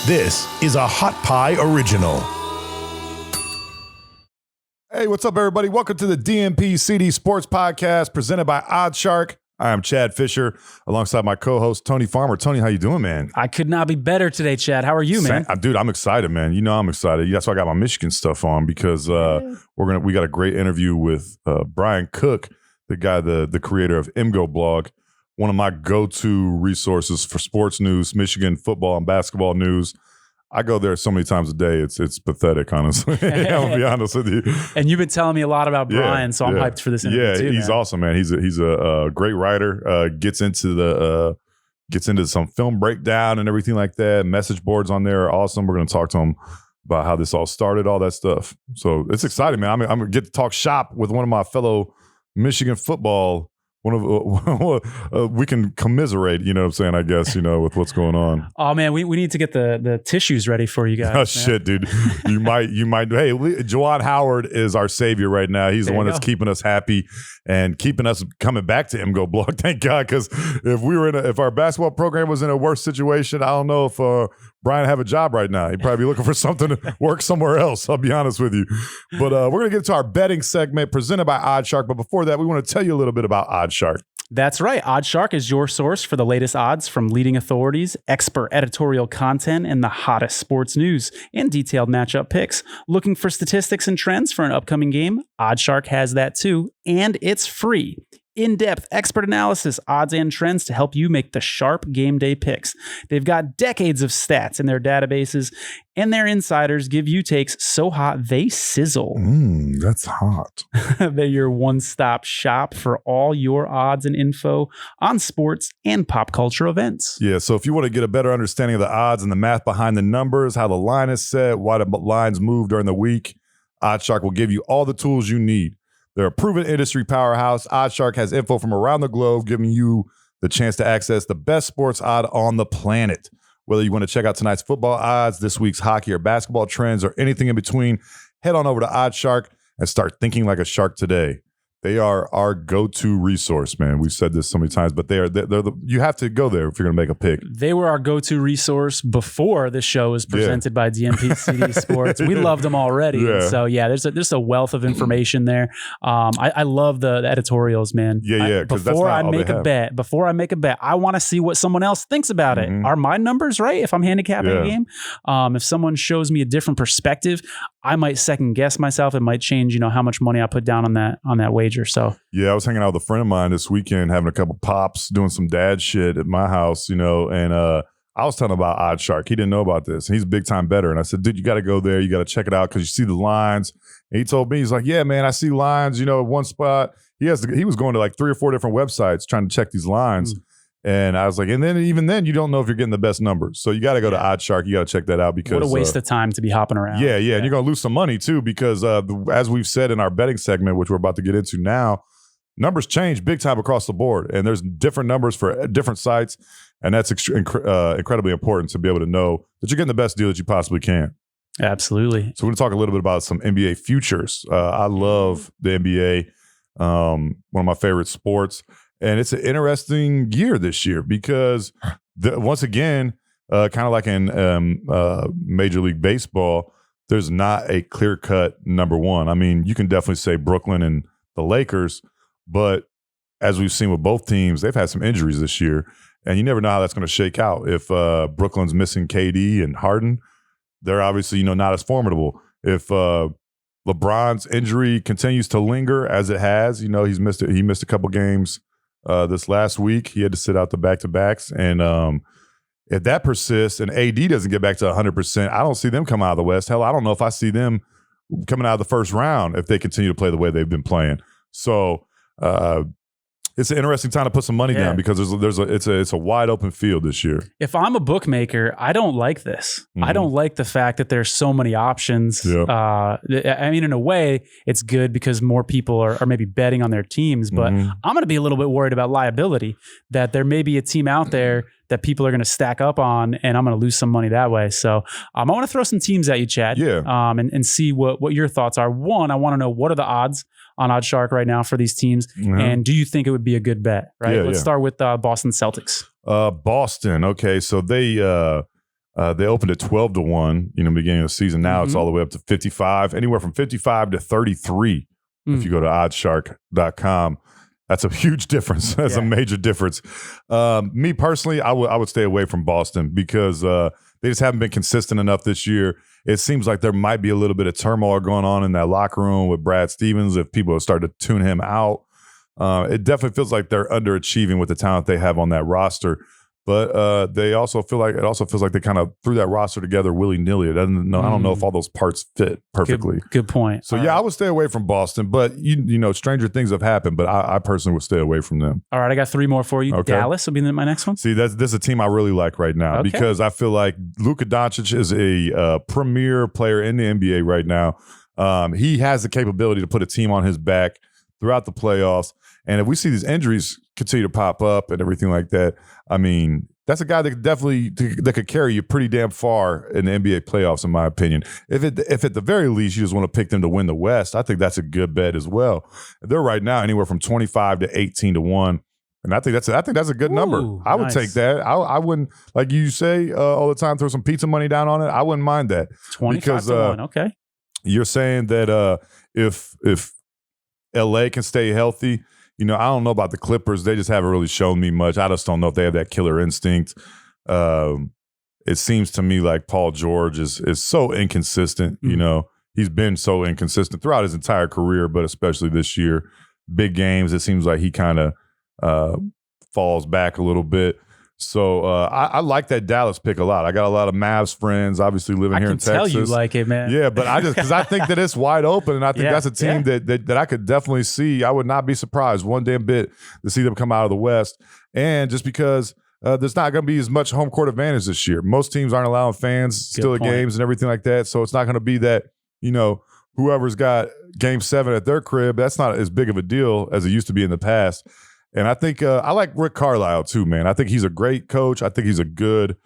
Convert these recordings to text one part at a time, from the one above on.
This is a Hot Pie Original. Hey, what's up, everybody? Welcome to the DNP-CD Sports Podcast presented by OddsShark. I am Chad Fisher, alongside my co-host, Tony Farmer. Tony, how you doing, man? I could not be better today, Chad. How are you, man? Dude, I'm excited, man. You know I'm excited. That's why I got my Michigan stuff on because we got a great interview with Brian Cook, the guy, the creator of MgoBlog, one of my go-to resources for sports news, Michigan football and basketball news. I go there so many times a day. It's pathetic, honestly. I'll be honest with you. And you've been telling me a lot about Brian, so I'm hyped for this interview too. He's awesome, man. He's a great writer. Gets into some film breakdown and everything like that. Message boards on there are awesome. We're going to talk to him about how this all started, all that stuff. So it's exciting, man. I'm going to get to talk shop with one of my fellow Michigan football. We can commiserate, you know what I'm saying, I guess, with what's going on. Oh, man, we need to get the tissues ready for you guys. Oh, shit, dude. You might. Hey, Juwan Howard is our savior right now. He's the one that's keeping us happy and keeping us coming back to MgoBlog. Thank God, because if our basketball program was in a worse situation, I don't know if Brian have a job right now. He'd probably be looking for something to work somewhere else, I'll be honest with you. But we're going to get to our betting segment presented by OddsShark. But before that, we want to tell you a little bit about OddsShark. That's right. OddsShark is your source for the latest odds from leading authorities, expert editorial content, and the hottest sports news and detailed matchup picks. Looking for statistics and trends for an upcoming game? OddsShark has that too, and it's free. In-depth expert analysis, odds, and trends to help you make the sharp game day picks. They've got decades of stats in their databases, and their insiders give you takes so hot they sizzle. That's hot. They're your one-stop shop for all your odds and info on sports and pop culture events. Yeah, so if you want to get a better understanding of the odds and the math behind the numbers, how the line is set, why the lines move during the week, OddsShark will give you all the tools you need. They're a proven industry powerhouse. OddsShark has info from around the globe, giving you the chance to access the best sports odd on the planet. Whether you want to check out tonight's football odds, this week's hockey or basketball trends, or anything in between, head on over to OddsShark and start thinking like a shark today. They are our go-to resource, man. We've said this so many times, but you have to go there if you're going to make a pick. They were our go-to resource before this show was presented by DNP-CD Sports. We loved them already. Yeah. And so, there's a wealth of information there. I love the editorials, man. Yeah. Before I make a bet, I want to see what someone else thinks about it. Are my numbers right if I'm handicapping a game? If someone shows me a different perspective, I might second guess myself. It might change, how much money I put down on that wager. So I was hanging out with a friend of mine this weekend, having a couple pops, doing some dad shit at my house, and I was telling him about OddsShark. He didn't know about this. And he's a big time bettor. And I said, dude, you got to go there. You got to check it out because you see the lines. And he told me, he's like, yeah, man, I see lines, at one spot. He was going to like 3 or 4 different websites trying to check these lines. And I was like, and then even then, you don't know if you're getting the best numbers. So you got to go to OddsShark. You got to check that out because what a waste of time to be hopping around. Yeah. And you're going to lose some money too because as we've said in our betting segment, which we're about to get into now, numbers change big time across the board. And there's different numbers for different sites. And that's incredibly important to be able to know that you're getting the best deal that you possibly can. Absolutely. So we're going to talk a little bit about some NBA futures. I love the NBA, one of my favorite sports. And it's an interesting year this year because, once again, kind of like in Major League Baseball, there's not a clear-cut number one. I mean, you can definitely say Brooklyn and the Lakers, but as we've seen with both teams, they've had some injuries this year, and you never know how that's going to shake out. If Brooklyn's missing KD and Harden, they're obviously not as formidable. If LeBron's injury continues to linger as it has, he missed a couple games. This last week, he had to sit out the back-to-backs. And if that persists and AD doesn't get back to 100%, I don't see them come out of the West. Hell, I don't know if I see them coming out of the first round if they continue to play the way they've been playing. So it's an interesting time to put some money down because it's a wide open field this year. If I'm a bookmaker, I don't like this. I don't like the fact that there's so many options. I mean, in a way, it's good because more people are maybe betting on their teams, but I'm going to be a little bit worried about liability, that there may be a team out there that people are going to stack up on, and I'm going to lose some money that way. So I want to throw some teams at you, Chad, and see what your thoughts are. One, I want to know, what are the odds on OddsShark right now for these teams, and do you think it would be a good bet? Right. Let's start with Boston Celtics. Boston. Okay, so they They opened at 12-1, beginning of the season. Now it's all the way up to 55, anywhere from 55 to 33 if you go to oddshark.com. That's a huge difference. That's a major difference. Me personally, I would stay away from Boston because they just haven't been consistent enough this year. It seems like there might be a little bit of turmoil going on in that locker room with Brad Stevens if people have started to tune him out. It definitely feels like they're underachieving with the talent they have on that roster. But they also feels like they kind of threw that roster together willy-nilly. I don't know if all those parts fit perfectly. Good point. So I would stay away from Boston, but stranger things have happened, but I personally would stay away from them. All right, I got 3 more for you. Okay. Dallas will be my next one. See, this is a team I really like right now because I feel like Luka Doncic is a premier player in the NBA right now. He has the capability to put a team on his back throughout the playoffs. And if we see these injuries continue to pop up and everything like that, I mean, that's a guy that could carry you pretty damn far in the NBA playoffs, in my opinion. If at the very least you just want to pick them to win the West, I think that's a good bet as well. They're right now anywhere from 25 to 18-1. And I think that's a good number. I would take that. I wouldn't, like you say all the time, throw some pizza money down on it. I wouldn't mind that. 25-1, okay. You're saying that if LA can stay healthy, I don't know about the Clippers. They just haven't really shown me much. I just don't know if they have that killer instinct. It seems to me like Paul George is so inconsistent. He's been so inconsistent throughout his entire career, but especially this year. Big games, it seems like he kind of falls back a little bit. So I like that Dallas pick a lot. I got a lot of Mavs friends, obviously living here in Texas. I can tell you like it, man. Yeah, but because I think that it's wide open, and I think that's a team that I could definitely see. I would not be surprised one damn bit to see them come out of the West. And just because there's not going to be as much home court advantage this year. Most teams aren't allowing fans still at games and everything like that. So it's not going to be that, whoever's got Game 7 at their crib, that's not as big of a deal as it used to be in the past. And I think I like Rick Carlisle too, man. I think he's a great coach. I think he's a good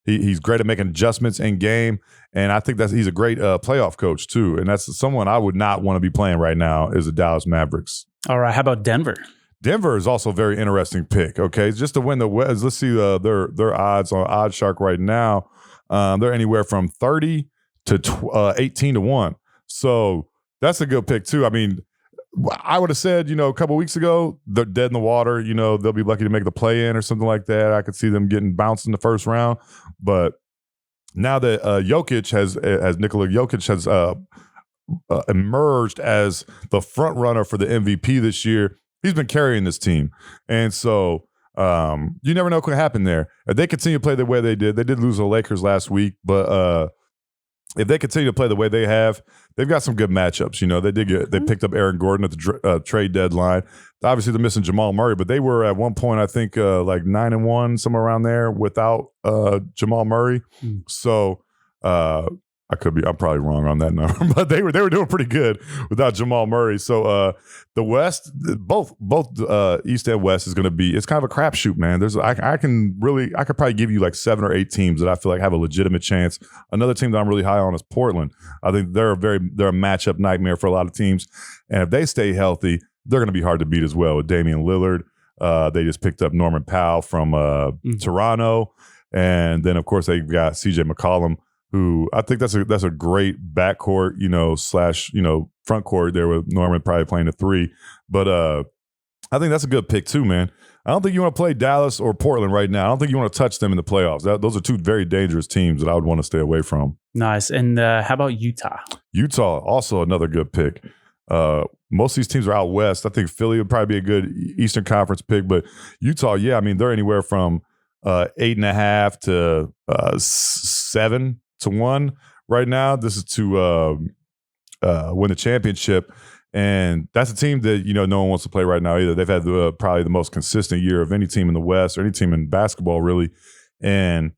he's great at making adjustments in game. And I think he's a great playoff coach too. And that's someone I would not want to be playing right now is the Dallas Mavericks. All right. How about Denver? Denver is also a very interesting pick. Okay. Just to win the West. Let's see their odds on OddsShark right now. They're anywhere from 30 to 18-1. So that's a good pick too. I mean, I would have said, a couple weeks ago, they're dead in the water. They'll be lucky to make the play-in or something like that. I could see them getting bounced in the first round. But now that Nikola Jokic has emerged as the front runner for the MVP this year, he's been carrying this team. And so you never know what could happen there. If they continue to play the way they did lose the Lakers last week, but if they continue to play the way they have, they've got some good matchups. They picked up Aaron Gordon at the trade deadline. Obviously, they're missing Jamal Murray, but they were at one point, I think, like 9-1, somewhere around there, without Jamal Murray. So I'm probably wrong on that number, but they were doing pretty good without Jamal Murray. So the West, both East and West is going to be, it's kind of a crapshoot, man. I could probably give you like 7 or 8 teams that I feel like have a legitimate chance. Another team that I'm really high on is Portland. I think they're a matchup nightmare for a lot of teams, and if they stay healthy, they're going to be hard to beat as well with Damian Lillard. They just picked up Norman Powell from Toronto, and then of course they've got CJ McCollum, who I think that's a great backcourt, slash front court there with Norman probably playing the 3. But I think that's a good pick too, man. I don't think you want to play Dallas or Portland right now. I don't think you want to touch them in the playoffs. Those are 2 very dangerous teams that I would want to stay away from. Nice. And how about Utah? Utah, also another good pick. Most of these teams are out west. I think Philly would probably be a good Eastern Conference pick, but Utah, I mean, they're anywhere from 8.5 to 7-1 right now. This is to win the championship. And that's a team that, no one wants to play right now either. They've had probably the most consistent year of any team in the West or any team in basketball, really. And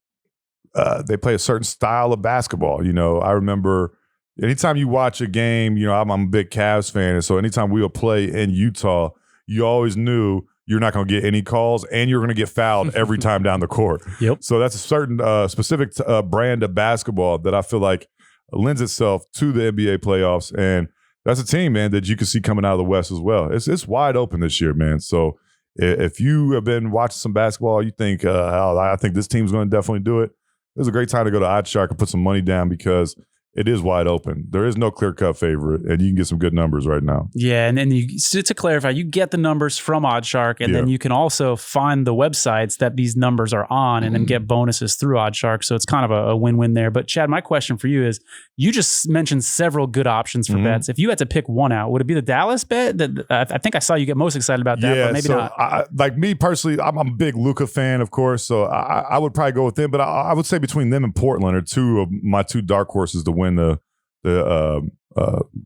they play a certain style of basketball. I remember anytime you watch a game, I'm a big Cavs fan. And so anytime we would play in Utah, you always knew you're not going to get any calls and you're going to get fouled every time down the court. Yep. So that's a certain specific brand of basketball that I feel like lends itself to the NBA playoffs. And that's a team, man, that you can see coming out of the West as well. It's wide open this year, man. So if you have been watching some basketball, you think, I think this team's going to definitely do it. It's a great time to go to OddsShark and put some money down because it is wide open. There is no clear-cut favorite, and you can get some good numbers right now. Yeah, and then to clarify, you get the numbers from OddsShark, and then you can also find the websites that these numbers are on and then get bonuses through OddsShark. So it's kind of a win-win there. But Chad, my question for you is, you just mentioned several good options for bets. If you had to pick one out, would it be the Dallas bet? I think I saw you get most excited about that, but maybe not. Like me personally, I'm a big Luka fan, of course, so I would probably go with them. But I would say between them and Portland are two of my two dark horses to win the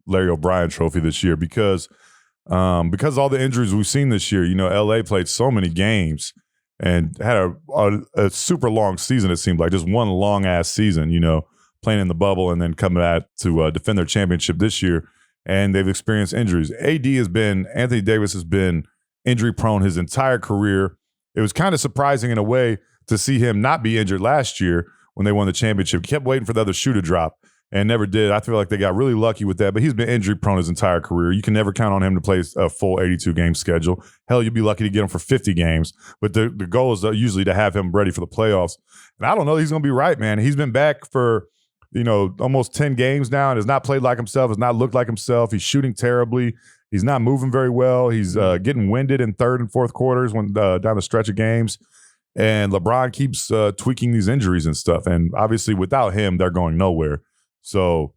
Larry O'Brien Trophy this year because of all the injuries we've seen this year. LA played so many games and had a super long season. It seemed like just one long ass season. Playing in the bubble and then coming out to defend their championship this year, and they've experienced injuries. Anthony Davis has been injury prone his entire career. It was kind of surprising in a way to see him not be injured last year when they won the championship. He kept waiting for the other shoe to drop and never did. I feel like they got really lucky with that, but he's been injury prone his entire career. You can never count on him to play a full 82-game schedule. Hell, you'd be lucky to get him for 50 games, but the goal is usually to have him ready for the playoffs. And I don't know, he's going to be right, man. He's been back for almost 10 games now and has not played like himself, has not looked like himself. He's shooting terribly. He's not moving very well. He's getting winded in third and fourth quarters when down the stretch of games. And LeBron keeps tweaking these injuries and stuff. And obviously without him, they're going nowhere. So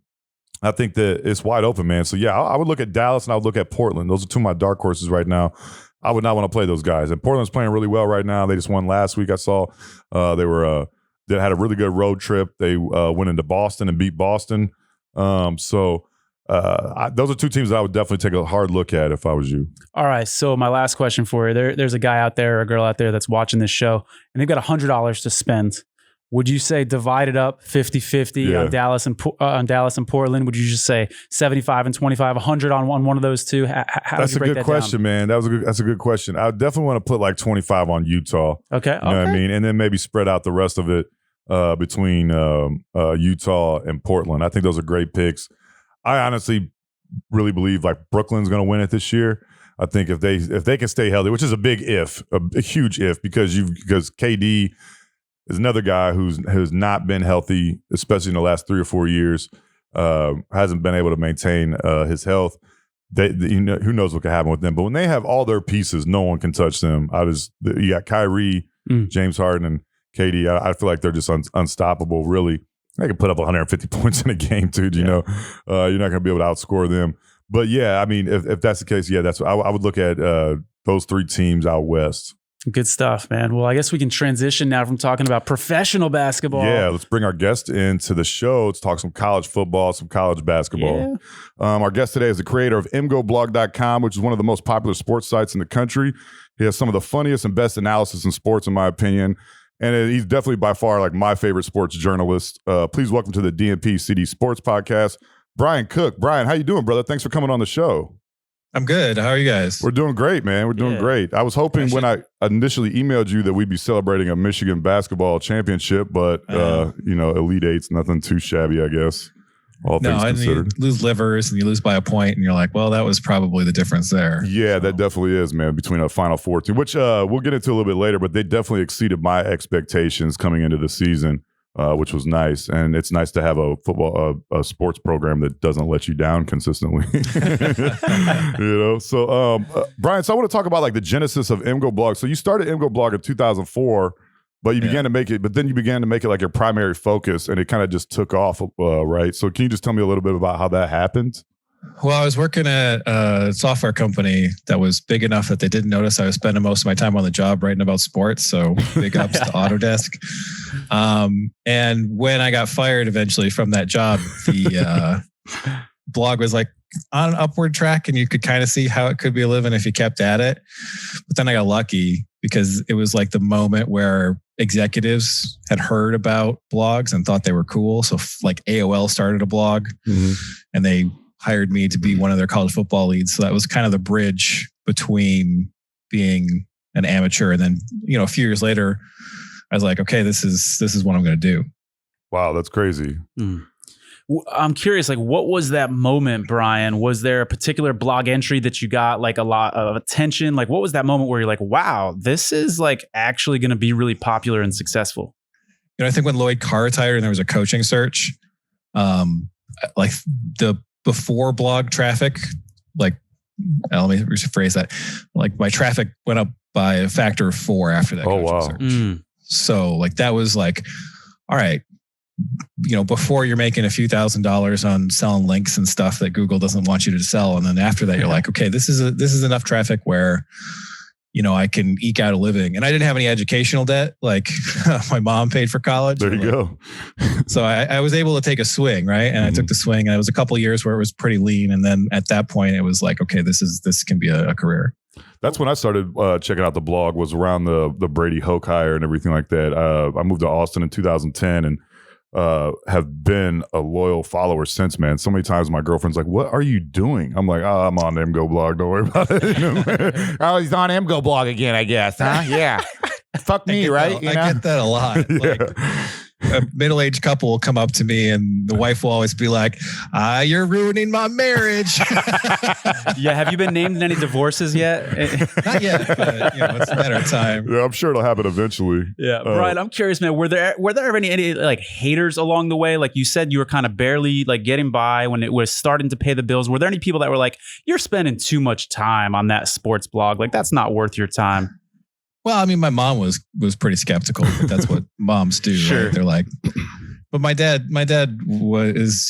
I think that it's wide open, man. So yeah, I would look at Dallas and I would look at Portland. Those are two of my dark horses right now. I would not want to play those guys. And Portland's playing really well right now. They just won last week. I saw they had a really good road trip. They went into Boston and beat Boston. So those are two teams that I would definitely take a hard look at if I was you. All right. So my last question for you, there's a guy out there or a girl out there that's watching this show and they've got $100 to spend. Would you say divide it up 50-50 on Dallas and Portland? Would you just say 75 and 25, 100 on one of those two? That's a good question, man. That's a good question. I would definitely want to put like 25 on Utah. Okay. You know what I mean? And then maybe spread out the rest of it between Utah and Portland. I think those are great picks. I honestly really believe like Brooklyn's going to win it this year. I think if they can stay healthy, which is a big if, a huge if, because KD is another guy who's not been healthy, especially in the last 3 or 4 years. Hasn't been able to maintain his health. Who knows what could happen with them? But when they have all their pieces, no one can touch them. You got Kyrie, James Harden, and KD. I feel like they're just unstoppable. Really, they can put up 150 points in a game, dude. You're not going to be able to outscore them. But yeah, I mean, if that's the case, yeah, I would look at those 3 teams out west. Good stuff, man. Well, I guess we can transition now from talking about professional basketball. Yeah, let's bring our guest into the show. Let's talk some college football, some college basketball. Yeah. Our guest today is the creator of MgoBlog.com, which is one of the most popular sports sites in the country. He has some of the funniest and best analysis in sports, in my opinion. And he's definitely by far like my favorite sports journalist. Please welcome to the DNP-CD Sports Podcast, Brian Cook. Brian, how you doing, brother? Thanks for coming on the show. I'm good. How are you guys? We're doing great, man. We're doing great. I was hoping when I initially emailed you that we'd be celebrating a Michigan basketball championship, but Elite Eight's nothing too shabby, I guess. All things considered. You lose livers and you lose by a point, and you're like, well, that was probably the difference there. Yeah, that definitely is, man, between a Final Four team, which we'll get into a little bit later, but they definitely exceeded my expectations coming into the season. Which was nice, and it's nice to have a sports program that doesn't let you down consistently. So Brian, so I want to talk about like the genesis of MgoBlog. So you started MgoBlog in 2004, but you began to make it, like your primary focus, and it kind of just took off, right? So can you just tell me a little bit about how that happened? Well, I was working at a software company that was big enough that they didn't notice I was spending most of my time on the job writing about sports. So big ups to Autodesk. And when I got fired eventually from that job, the blog was like on an upward track, and you could kind of see how it could be a living if you kept at it. But then I got lucky because it was like the moment where executives had heard about blogs and thought they were cool. So like AOL started a blog, and they hired me to be one of their college football leads. So that was kind of the bridge between being an amateur. And then, a few years later, I was like, okay, this is what I'm going to do. Wow. That's crazy. I'm curious, like, what was that moment, Brian? Was there a particular blog entry that you got like a lot of attention? Like, what was that moment where you're like, wow, this is like actually going to be really popular and successful? I think when Lloyd Carr retired and there was a coaching search, like the before blog traffic, like, let me rephrase that. Like my traffic went up by a factor of 4 after that coaching search. So like that was like, all right, before you're making a few $1,000s on selling links and stuff that Google doesn't want you to sell. And then after that, you're like, okay, this is enough traffic where, I can eke out a living. And I didn't have any educational debt. Like my mom paid for college. There you go. So I was able to take a swing, right? And I took the swing, and it was a couple of years where it was pretty lean. And then at that point, it was like, okay, this can be a career. That's when I started checking out the blog, was around the Brady Hoke hire and everything like that. I moved to Austin in 2010 and have been a loyal follower since, man. So many times my girlfriend's like, what are you doing? I'm like, I'm on MgoBlog. Don't worry about it. Oh, he's on MgoBlog again, I guess, huh? Yeah. Fuck me, right? I get that a lot. Like, a middle-aged couple will come up to me and the wife will always be like, you're ruining my marriage. Yeah. Have you been named in any divorces yet? Not yet, but it's a matter of time. Yeah, I'm sure it'll happen eventually. Yeah. Brian, I'm curious, man, were there ever any like haters along the way? Like you said, you were kind of barely like getting by when it was starting to pay the bills. Were there any people that were like, you're spending too much time on that sports blog? Like that's not worth your time. Well, I mean, my mom was pretty skeptical, but that's what moms do. Sure. Right? They're like, but my dad is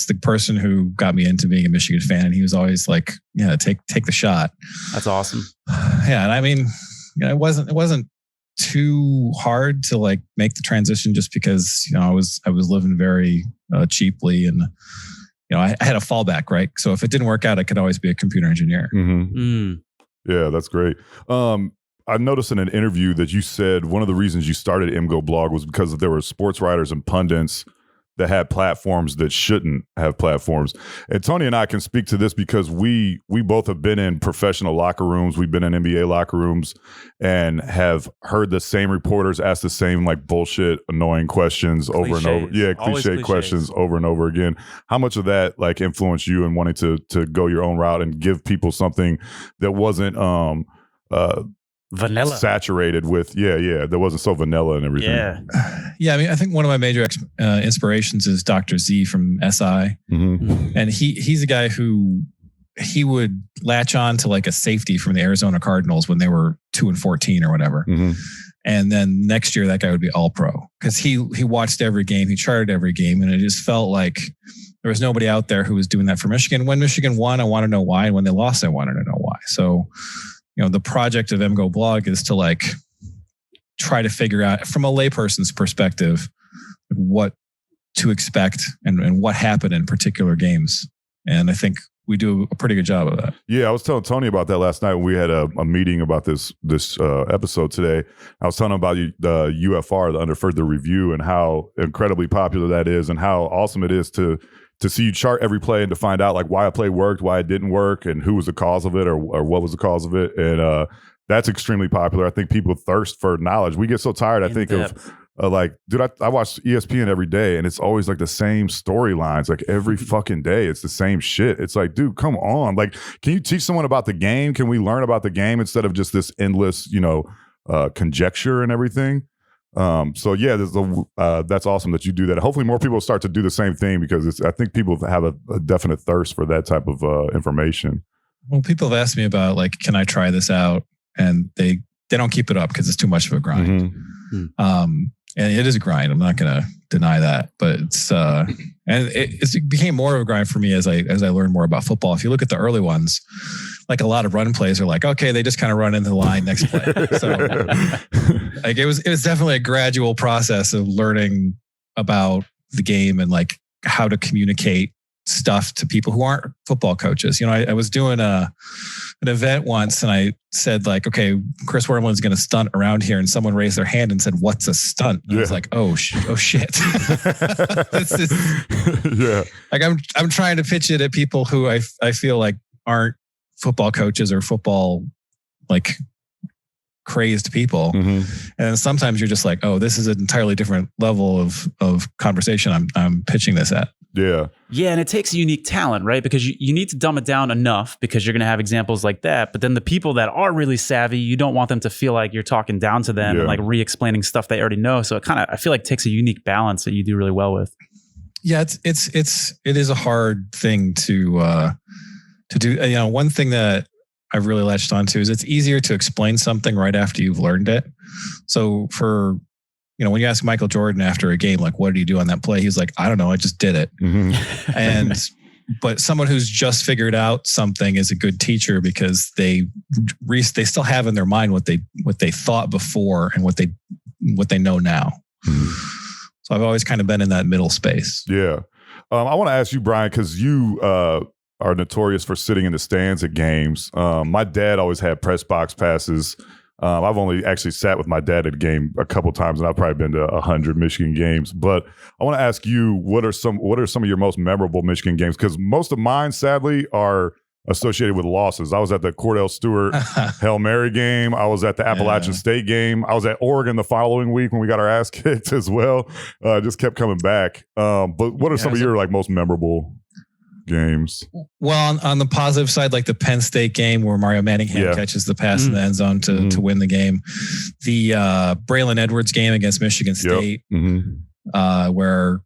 the person who got me into being a Michigan fan. And he was always like, yeah, take the shot. That's awesome. Yeah. And I mean, it wasn't too hard to like make the transition just because, I was living very cheaply and, I had a fallback, right? So if it didn't work out, I could always be a computer engineer. Yeah, that's great. I noticed in an interview that you said one of the reasons you started MgoBlog was because there were sports writers and pundits that had platforms that shouldn't have platforms. And Tony and I can speak to this because we both have been in professional locker rooms. We've been in NBA locker rooms and have heard the same reporters ask the same like bullshit, annoying questions over and over. Yeah, cliche questions over and over again. How much of that like influenced you in wanting to go your own route and give people something that wasn't vanilla, saturated with that wasn't so vanilla and everything. Yeah, I mean, I think one of my major inspirations is Dr. Z from SI, and he's a guy who he would latch on to like a safety from the Arizona Cardinals when they were 2-14 or whatever, and then next year that guy would be all pro because he watched every game, he charted every game, and it just felt like there was nobody out there who was doing that for Michigan. When Michigan won, I want to know why, and when they lost, I wanted to know why. So the project of MgoBlog is to like try to figure out from a layperson's perspective what to expect and what happened in particular games. And I think we do a pretty good job of that. Yeah, I was telling Tony about that last night when we had a meeting about this episode today. I was telling him about the UFR, the Under Further Review, and how incredibly popular that is and how awesome it is to see you chart every play and to find out like why a play worked, why it didn't work, and who was the cause of it or what was the cause of it. And that's extremely popular. I think people thirst for knowledge. We get so tired, I think, of like, dude, I watch ESPN every day and it's always like the same storylines. Like every fucking day, it's the same shit. It's like, dude, come on. Like, can you teach someone about the game? Can we learn about the game instead of just this endless, conjecture and everything? So yeah, that's awesome that you do that. Hopefully more people start to do the same thing because I think people have a definite thirst for that type of information. Well, people have asked me about like, can I try this out? And they don't keep it up because it's too much of a grind. And it is a grind. I'm not going to deny that, but it's and it became more of a grind for me as I learned more about football. If you look at the early ones, like a lot of run plays are like, okay, they just kind of run into the line next play. So like it was definitely a gradual process of learning about the game and like how to communicate stuff to people who aren't football coaches. I was doing an event once and I said like, okay, Chris Wormland's going to stunt around here. And someone raised their hand and said, what's a stunt? And I was like, oh shit. Like I'm trying to pitch it at people who I feel like aren't football coaches or football like crazed people. And sometimes you're just like, oh, this is an entirely different level of conversation I'm pitching this at. Yeah. Yeah, and it takes a unique talent, right? Because you need to dumb it down enough because you're going to have examples like that. But then the people that are really savvy, you don't want them to feel like you're talking down to them and like re-explaining stuff they already know. So I feel like takes a unique balance that you do really well with. Yeah, it is a hard thing to do. You know, one thing that I've really latched onto is it's easier to explain something right after you've learned it. So for, you know, when you ask Michael Jordan after a game, like, what did you do on that play? He's like, I don't know. I just did it. Mm-hmm. But someone who's just figured out something is a good teacher because they still have in their mind what they thought before and what they know now. Mm-hmm. So I've always kind of been in that middle space. Yeah. I want to ask you, Brian, because you are notorious for sitting in the stands at games. My dad always had press box passes. I've only actually sat with my dad at a game a couple times, and I've probably been to 100 Michigan games. But I want to ask you, what are some of your most memorable Michigan games? Because most of mine, sadly, are associated with losses. I was at the Cordell Stewart Hail Mary game. I was at the Appalachian State game. I was at Oregon the following week when we got our ass kicked as well. Just kept coming back. But what are some of your like most memorable games? Well, on the positive side, like the Penn State game where Mario Manningham catches the pass in the end zone to win the game. The Braylon Edwards game against Michigan State, where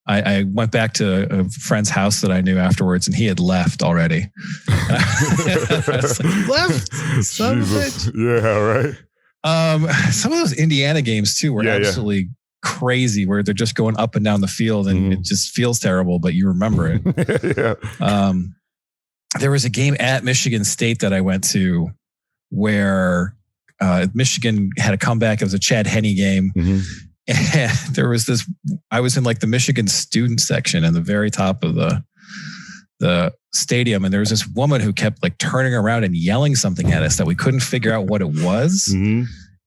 I went back to a friend's house that I knew afterwards, and he had left already. I was like, left? Son of a bitch. Yeah, right. Some of those Indiana games too were absolutely crazy, where they're just going up and down the field and it just feels terrible, but you remember it. There was a game at Michigan State that I went to where Michigan had a comeback. It was a Chad Henne game. And there was this, I was in like the Michigan student section in the very top of the stadium. And there was this woman who kept like turning around and yelling something at us that we couldn't figure out what it was.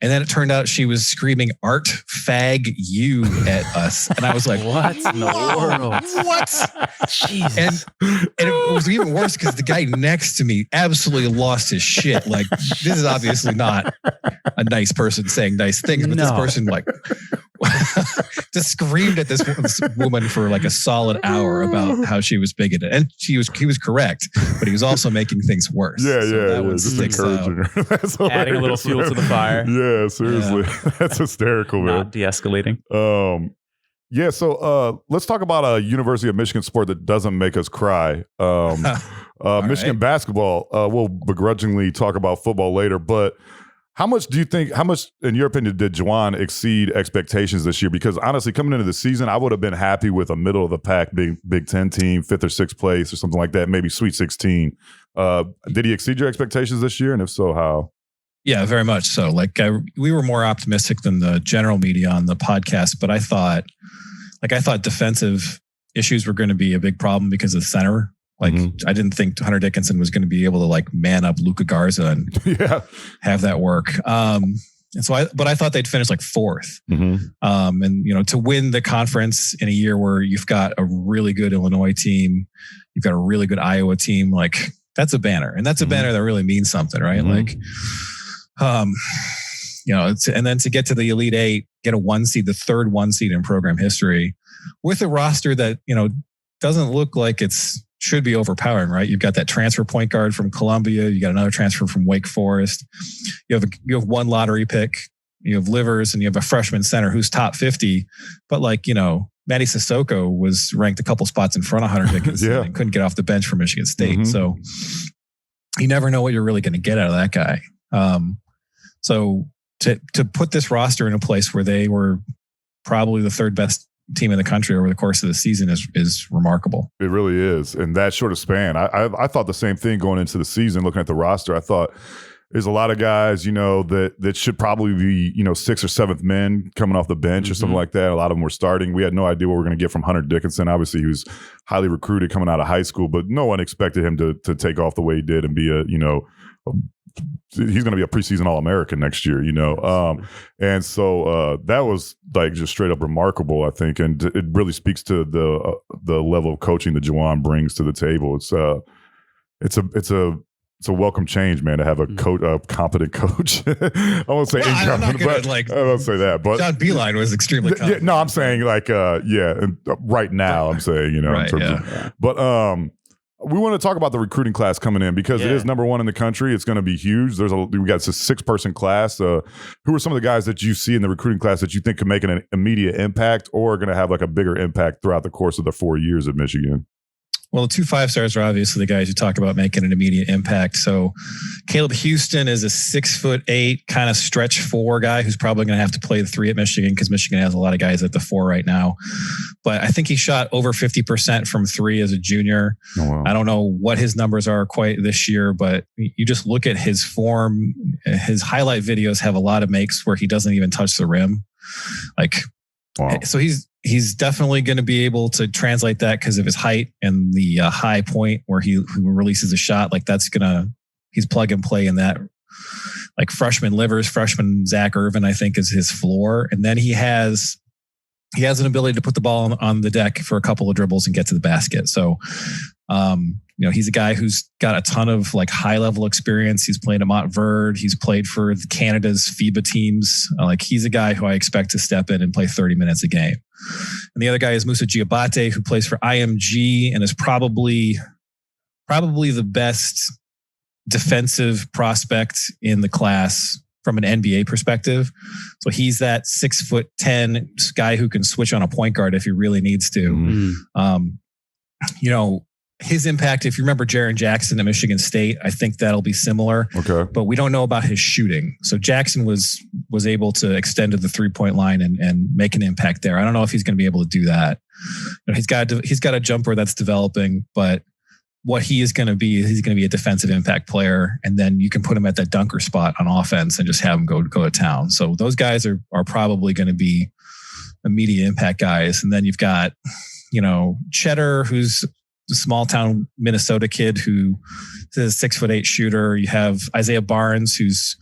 And then it turned out she was screaming "Art fag you" at us, and I was like, "What in the world? What?" Jesus! And it was even worse because the guy next to me absolutely lost his shit. Like, this is obviously not a nice person saying nice things, but this person like just screamed at this woman for like a solid hour about how she was bigoted, and he was correct, but he was also making things worse. That one sticks out. Adding a little fuel to the fire. Yeah, seriously. That's hysterical, man. Not de-escalating. So let's talk about a University of Michigan sport that doesn't make us cry. Michigan basketball. We'll begrudgingly talk about football later, but how much, in your opinion, did Juwan exceed expectations this year? Because honestly, coming into the season, I would have been happy with a middle of the pack Big Ten team, 5th or 6th place or something like that, maybe Sweet 16. Did he exceed your expectations this year? And if so, how? Yeah, very much so. Like we were more optimistic than the general media on the podcast, but I thought defensive issues were going to be a big problem because of center. Like I didn't think Hunter Dickinson was going to be able to like man up Luka Garza and have that work. And so but I thought they'd finish like 4th. And you know, to win the conference in a year where you've got a really good Illinois team, you've got a really good Iowa team, like that's a banner, and that's a banner that really means something, right? Like. You know, and then to get to the Elite Eight, get a 1 seed, the 3rd 1 seed in program history, with a roster that, you know, doesn't look like should be overpowering, right? You've got that transfer point guard from Columbia, you got another transfer from Wake Forest, you have one lottery pick, you have Livers, and you have a freshman center who's top 50, but like, you know, Matty Sissoko was ranked a couple spots in front of Hunter Dickinson and couldn't get off the bench for Michigan State. So you never know what you're really going to get out of that guy. So to put this roster in a place where they were probably the 3rd best team in the country over the course of the season is remarkable. It really is. In that short of span, I thought the same thing going into the season, looking at the roster. I thought there's a lot of guys, you know, that should probably be, you know, 6th or 7th men coming off the bench or something like that. A lot of them were starting. We had no idea what we were going to get from Hunter Dickinson. Obviously, he was highly recruited coming out of high school, but no one expected him to take off the way he did and be he's going to be a preseason All-American next year, you know? And so that was like just straight up remarkable, I think. And it really speaks to the level of coaching that Juwan brings to the table. It's a it's a welcome change, man, to have a competent coach. I won't say incompetent, but I won't say that. But John Beeline was extremely competent. No, I'm saying like, and right now I'm saying, you know, right, in terms of, but we want to talk about the recruiting class coming in because it is number one in the country. It's going to be huge. We got a 6-person class. Who are some of the guys that you see in the recruiting class that you think can make an immediate impact or are going to have like a bigger impact throughout the course of the 4 years at Michigan? Well, the 2 5-stars are obviously the guys you talk about making an immediate impact. So Caleb Houston is a 6'8" kind of stretch 4 guy who's probably going to have to play the 3 at Michigan because Michigan has a lot of guys at the 4 right now. But I think he shot over 50% from 3 as a junior. Oh, wow. I don't know what his numbers are quite this year, but you just look at his form. His highlight videos have a lot of makes where he doesn't even touch the rim. Wow. So he's definitely going to be able to translate that because of his height and the high point where he releases a shot. Like he's plug and play in that. Like freshman Zach Irvin, I think, is his floor. And then he has an ability to put the ball on the deck for a couple of dribbles and get to the basket. So, he's a guy who's got a ton of like high level experience. He's played at Montverde. He's played for Canada's FIBA teams. He's a guy who I expect to step in and play 30 minutes a game. And the other guy is Musa Giabate, who plays for IMG and is probably the best defensive prospect in the class from an NBA perspective. So he's that 6'10" guy who can switch on a point guard if he really needs to. Mm-hmm. His impact, if you remember Jaren Jackson at Michigan State, I think that'll be similar. Okay. But we don't know about his shooting. So Jackson was able to extend to the 3-point line and make an impact there. I don't know if he's going to be able to do that. He's got a jumper that's developing, but what he is going to be, he's going to be a defensive impact player. And then you can put him at that dunker spot on offense and just have him go to town. So those guys are probably going to be immediate impact guys. And then you've got, Cheddar, who's a small town Minnesota kid who is a 6'8" shooter. You have Isaiah Barnes, who's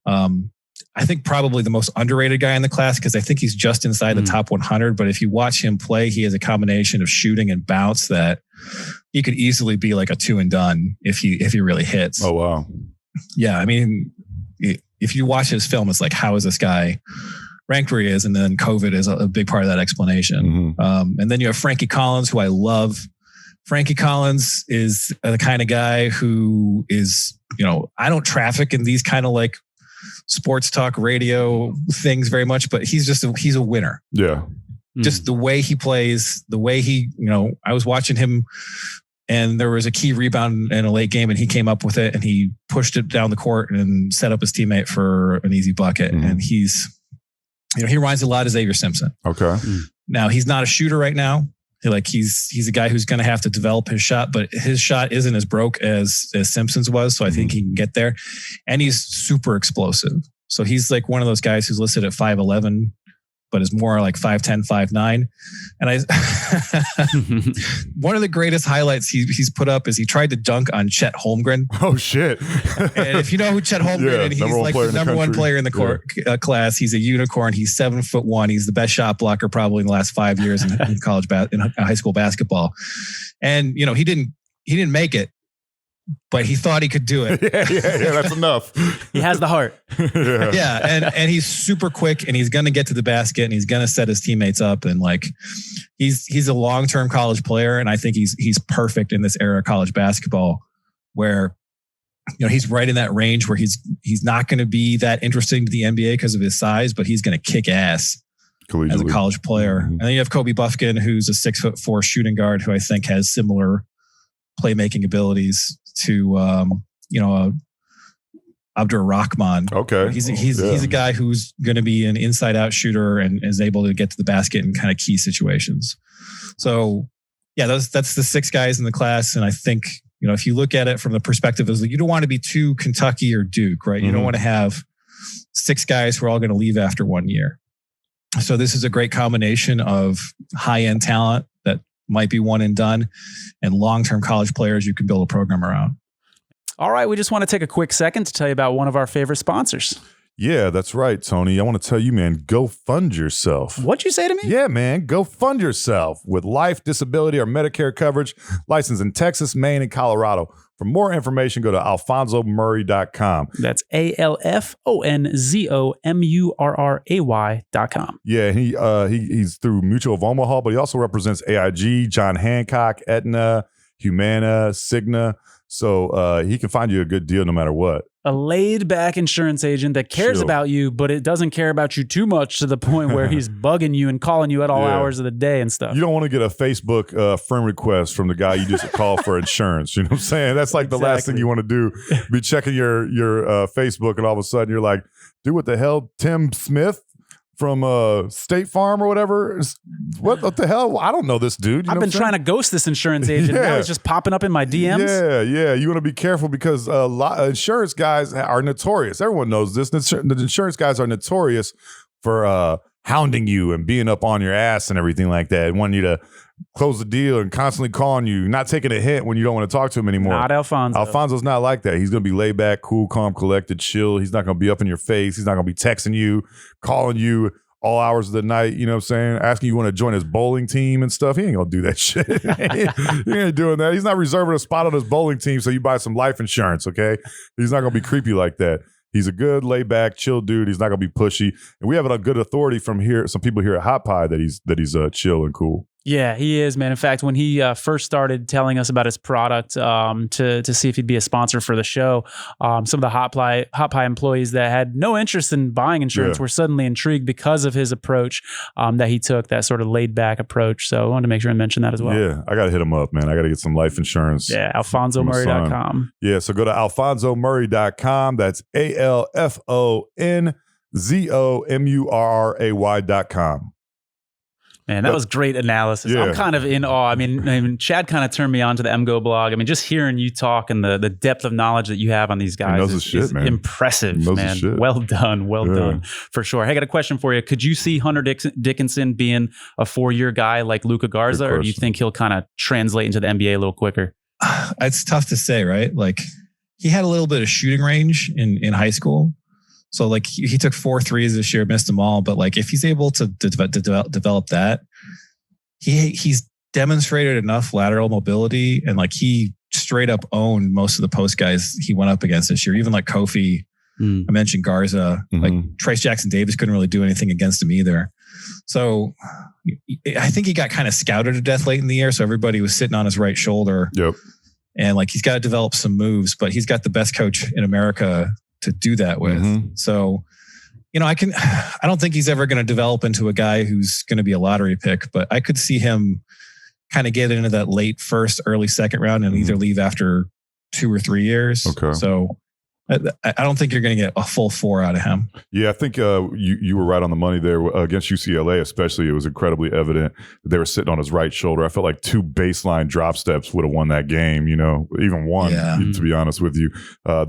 I think probably the most underrated guy in the class because I think he's just inside the top 100. But if you watch him play, he has a combination of shooting and bounce that he could easily be like a 2 and done if he really hits. Oh wow! Yeah, I mean, if you watch his film, it's like, how is this guy ranked where he is? And then COVID is a big part of that explanation. Mm-hmm. And then you have Frankie Collins, who I love. Frankie Collins is the kind of guy who is, I don't traffic in these kind of like sports talk radio things very much, but he's a winner. Yeah. Just the way he plays, the way he, I was watching him and there was a key rebound in a late game and he came up with it and he pushed it down the court and set up his teammate for an easy bucket. Mm-hmm. And he's, he reminds me a lot of Xavier Simpson. Okay. Now he's not a shooter right now. He's a guy who's going to have to develop his shot, but his shot isn't as broke as Simpson's was. So I think he can get there, and he's super explosive. So he's like one of those guys who's listed at 5'11", but is more like 5'10", 5'9". And one of the greatest highlights he's put up is he tried to dunk on Chet Holmgren. Oh shit! And if you know who Chet Holmgren is, he's like the number one player in the class. He's a unicorn. He's 7'1". He's the best shot blocker probably in the last 5 years in high school basketball. And he didn't make it, but he thought he could do it. Yeah, that's enough. He has the heart. And he's super quick and he's going to get to the basket and he's going to set his teammates up. And like, he's a long-term college player. And I think he's perfect in this era of college basketball where, he's right in that range where he's not going to be that interesting to the NBA because of his size, but he's going to kick ass as a college player. Mm-hmm. And then you have Kobe Bufkin, who's a 6'4" shooting guard who I think has similar playmaking abilities to Abdur Rahman. Okay. He's a guy who's going to be an inside out shooter and is able to get to the basket in kind of key situations. So yeah, that's the 6 guys in the class. And I think, if you look at it from the perspective of you don't want to be too Kentucky or Duke, right? Mm-hmm. You don't want to have 6 guys who are all going to leave after 1 year. So this is a great combination of high end talent that might be one and done, and long-term college players you can build a program around. All right, we just want to take a quick second to tell you about one of our favorite sponsors. Yeah, that's right, Tony. I want to tell you, man, go fund yourself. What'd you say to me? Yeah, man, go fund yourself with life, disability, or Medicare coverage, licensed in Texas, Maine, and Colorado. For more information, go to alfonzomurray.com. That's ALFONZOMURRAY.com. Yeah, he's through Mutual of Omaha, but he also represents AIG, John Hancock, Aetna, Humana, Cigna. So he can find you a good deal no matter what. A laid-back insurance agent that cares about you, but it doesn't care about you too much to the point where he's bugging you and calling you at all hours of the day and stuff. You don't want to get a Facebook friend request from the guy you just called for insurance. You know what I'm saying? That's like the last thing you want to do. Be checking your Facebook, and all of a sudden you're like, dude, what the hell? Tim Smith from State Farm or whatever. What the hell? I don't know this dude. I've been trying to ghost this insurance agent. Now he's just popping up in my DMs. Yeah. You want to be careful because insurance guys are notorious. Everyone knows this. The insurance guys are notorious for hounding you and being up on your ass and everything like that, and wanting you to close the deal and constantly calling you, not taking a hint when you don't want to talk to him anymore. Not Alfonso. Alfonso's not like that. He's going to be laid back, cool, calm, collected, chill. He's not going to be up in your face. He's not going to be texting you, calling you all hours of the night, you know what I'm saying? Asking you want to join his bowling team and stuff. He ain't going to do that shit. He ain't doing that. He's not reserving a spot on his bowling team so you buy some life insurance, okay? He's not going to be creepy like that. He's a good, laid back, chill dude. He's not going to be pushy. And we have a good authority from here, some people here at Hot Pie that he's chill and cool. Yeah, he is, man. In fact, when he first started telling us about his product to see if he'd be a sponsor for the show, some of the Hot Pie employees that had no interest in buying insurance were suddenly intrigued because of his approach that he took, that sort of laid back approach. So I wanted to make sure and mention that as well. Yeah, I got to hit him up, man. I got to get some life insurance. Yeah, alfonzomurray.com. Yeah, so go to alfonzomurray.com. That's ALFONZOMURRAY.com. Man, that was great analysis. I'm kind of in awe. I mean, Chad kind of turned me on to the MgoBlog. I mean, just hearing you talk and the depth of knowledge that you have on these guys is impressive, man. Well done, for sure. Hey, I got a question for you. Could you see Hunter Dickinson being a 4-year guy like Luka Garza, or do you think he'll kind of translate into the NBA a little quicker? It's tough to say, right? Like, he had a little bit of shooting range in high school. So like he took 4 threes this year, missed them all. But like if he's able to develop that, he's demonstrated enough lateral mobility, and like he straight up owned most of the post guys he went up against this year. Even like Kofi, I mentioned Garza, like Trace Jackson Davis couldn't really do anything against him either. So I think he got kind of scouted to death late in the year. So everybody was sitting on his right shoulder. Yep. And like he's got to develop some moves, but he's got the best coach in America to do that with. So, I don't think he's ever going to develop into a guy who's going to be a lottery pick, but I could see him kind of get into that late first, early second round and either leave after 2 or 3 years. Okay. So I don't think you're going to get a full 4 out of him. Yeah, I think you were right on the money there. Against UCLA especially, it was incredibly evident that they were sitting on his right shoulder. I felt like 2 baseline drop steps would have won that game, even one, to be honest with you.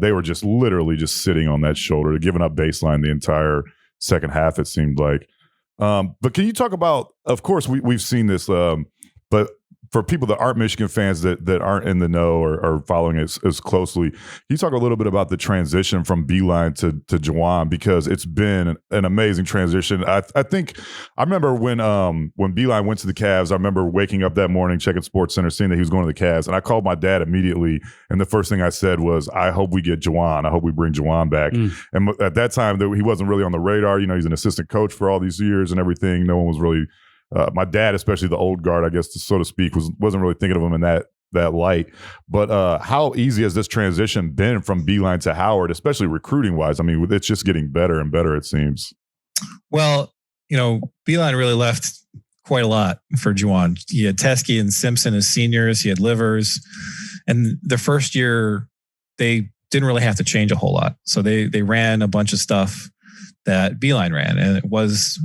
They were just literally just sitting on that shoulder, giving up baseline the entire second half, it seemed like. But can you talk about, of course, we've seen this, but for people that aren't Michigan fans that aren't in the know or following it as closely, can you talk a little bit about the transition from Beeline to Juwan, because it's been an amazing transition. I think I remember when Beeline went to the Cavs, I remember waking up that morning, checking SportsCenter, seeing that he was going to the Cavs, and I called my dad immediately, and the first thing I said was, I hope we get Juwan. I hope we bring Juwan back. And at that time, he wasn't really on the radar. He's an assistant coach for all these years and everything. No one was really my dad, especially the old guard, I guess, so to speak, wasn't really thinking of him in that light. But how easy has this transition been from Beeline to Howard, especially recruiting wise? I mean, it's just getting better and better, it seems. Well, Beeline really left quite a lot for Juwan. He had Teskey and Simpson as seniors. He had Livers, and the first year they didn't really have to change a whole lot. So they ran a bunch of stuff that Beeline ran, and it was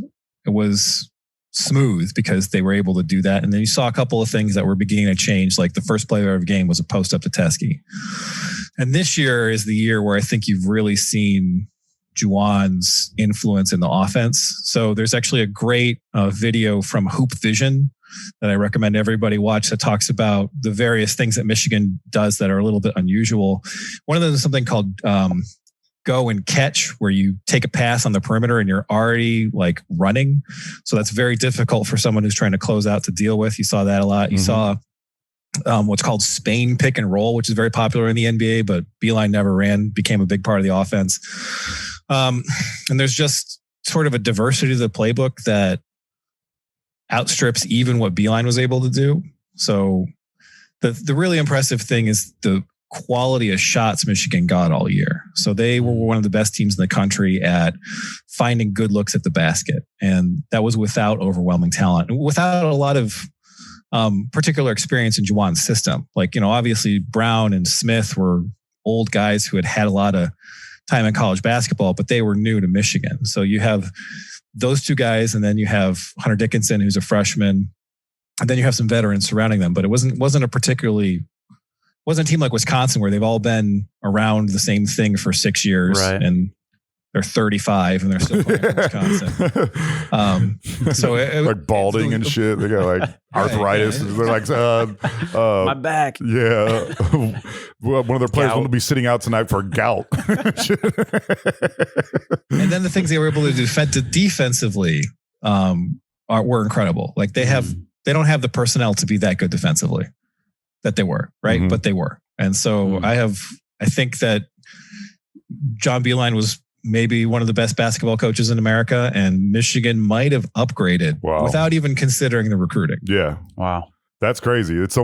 smooth because they were able to do that. And then you saw a couple of things that were beginning to change. Like the first play of every game was a post up to Teskey. And this year is the year where I think you've really seen Juwan's influence in the offense. So there's actually a great video from Hoop Vision that I recommend everybody watch that talks about the various things that Michigan does that are a little bit unusual. One of them is something called go and catch, where you take a pass on the perimeter and you're already like running. So that's very difficult for someone who's trying to close out to deal with. You saw that a lot. You saw what's called Spain pick and roll, which is very popular in the NBA, but Beeline never ran, became a big part of the offense. And there's just sort of a diversity to the playbook that outstrips even what Beeline was able to do. So the really impressive thing is the quality of shots Michigan got all year. So they were one of the best teams in the country at finding good looks at the basket. And that was without overwhelming talent, without a lot of particular experience in Juwan's system. Like, obviously Brown and Smith were old guys who had a lot of time in college basketball, but they were new to Michigan. So you have those two guys, and then you have Hunter Dickinson, who's a freshman, and then you have some veterans surrounding them. But it wasn't a team like Wisconsin where they've all been around the same thing for 6 years, right, and they're 35 and they're still playing in Wisconsin. So like balding and shit. They got like arthritis. Yeah. They're like, my back. Yeah. Well, one of their players will be sitting out tonight for gout. And then the things they were able to do defensively were incredible. Like they don't have the personnel to be that good defensively that they were, right? Mm-hmm. But they were. And so I think that John Beeline was maybe one of the best basketball coaches in America, and Michigan might have upgraded without even considering the recruiting. Yeah. Wow. That's crazy. It's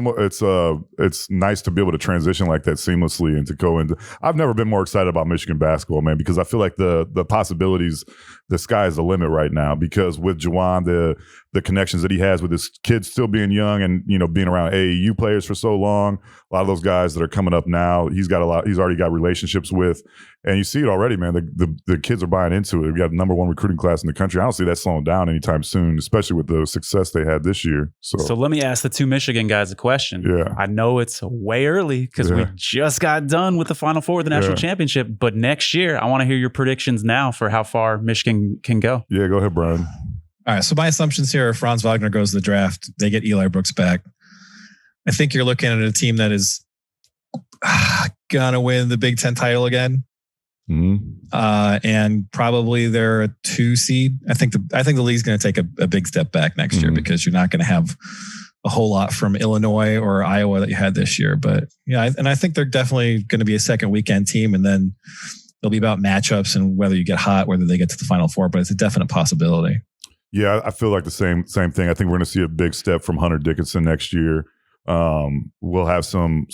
nice to be able to transition like that seamlessly and to go into. I've never been more excited about Michigan basketball, man, because I feel like the possibilities, the sky is the limit right now. Because with Juwan, the connections that he has with his kids still being young and being around AAU players for so long, a lot of those guys that are coming up now, he's already got relationships with, and you see it already, man. The kids are buying into it. We got the number one recruiting class in the country. I don't see that slowing down anytime soon, especially with the success they had this year. So let me ask the two Michigan guys a question. Yeah. I know it's way early because we just got done with the Final Four of the national championship, but next year I want to hear your predictions now for how far Michigan can go. Yeah, go ahead, Brian. All right. So my assumptions here are Franz Wagner goes to the draft. They get Eli Brooks back. I think you're looking at a team that is gonna win the Big Ten title again. Mm-hmm. And probably they're a 2 seed. I think the league's going to take a big step back next year because you're not going to have a whole lot from Illinois or Iowa that you had this year. But yeah, and I think they're definitely going to be a second weekend team, and then it'll be about matchups and whether you get hot, whether they get to the Final Four. But it's a definite possibility. Yeah, I feel like the same thing. I think we're going to see a big step from Hunter Dickinson next year. We'll have some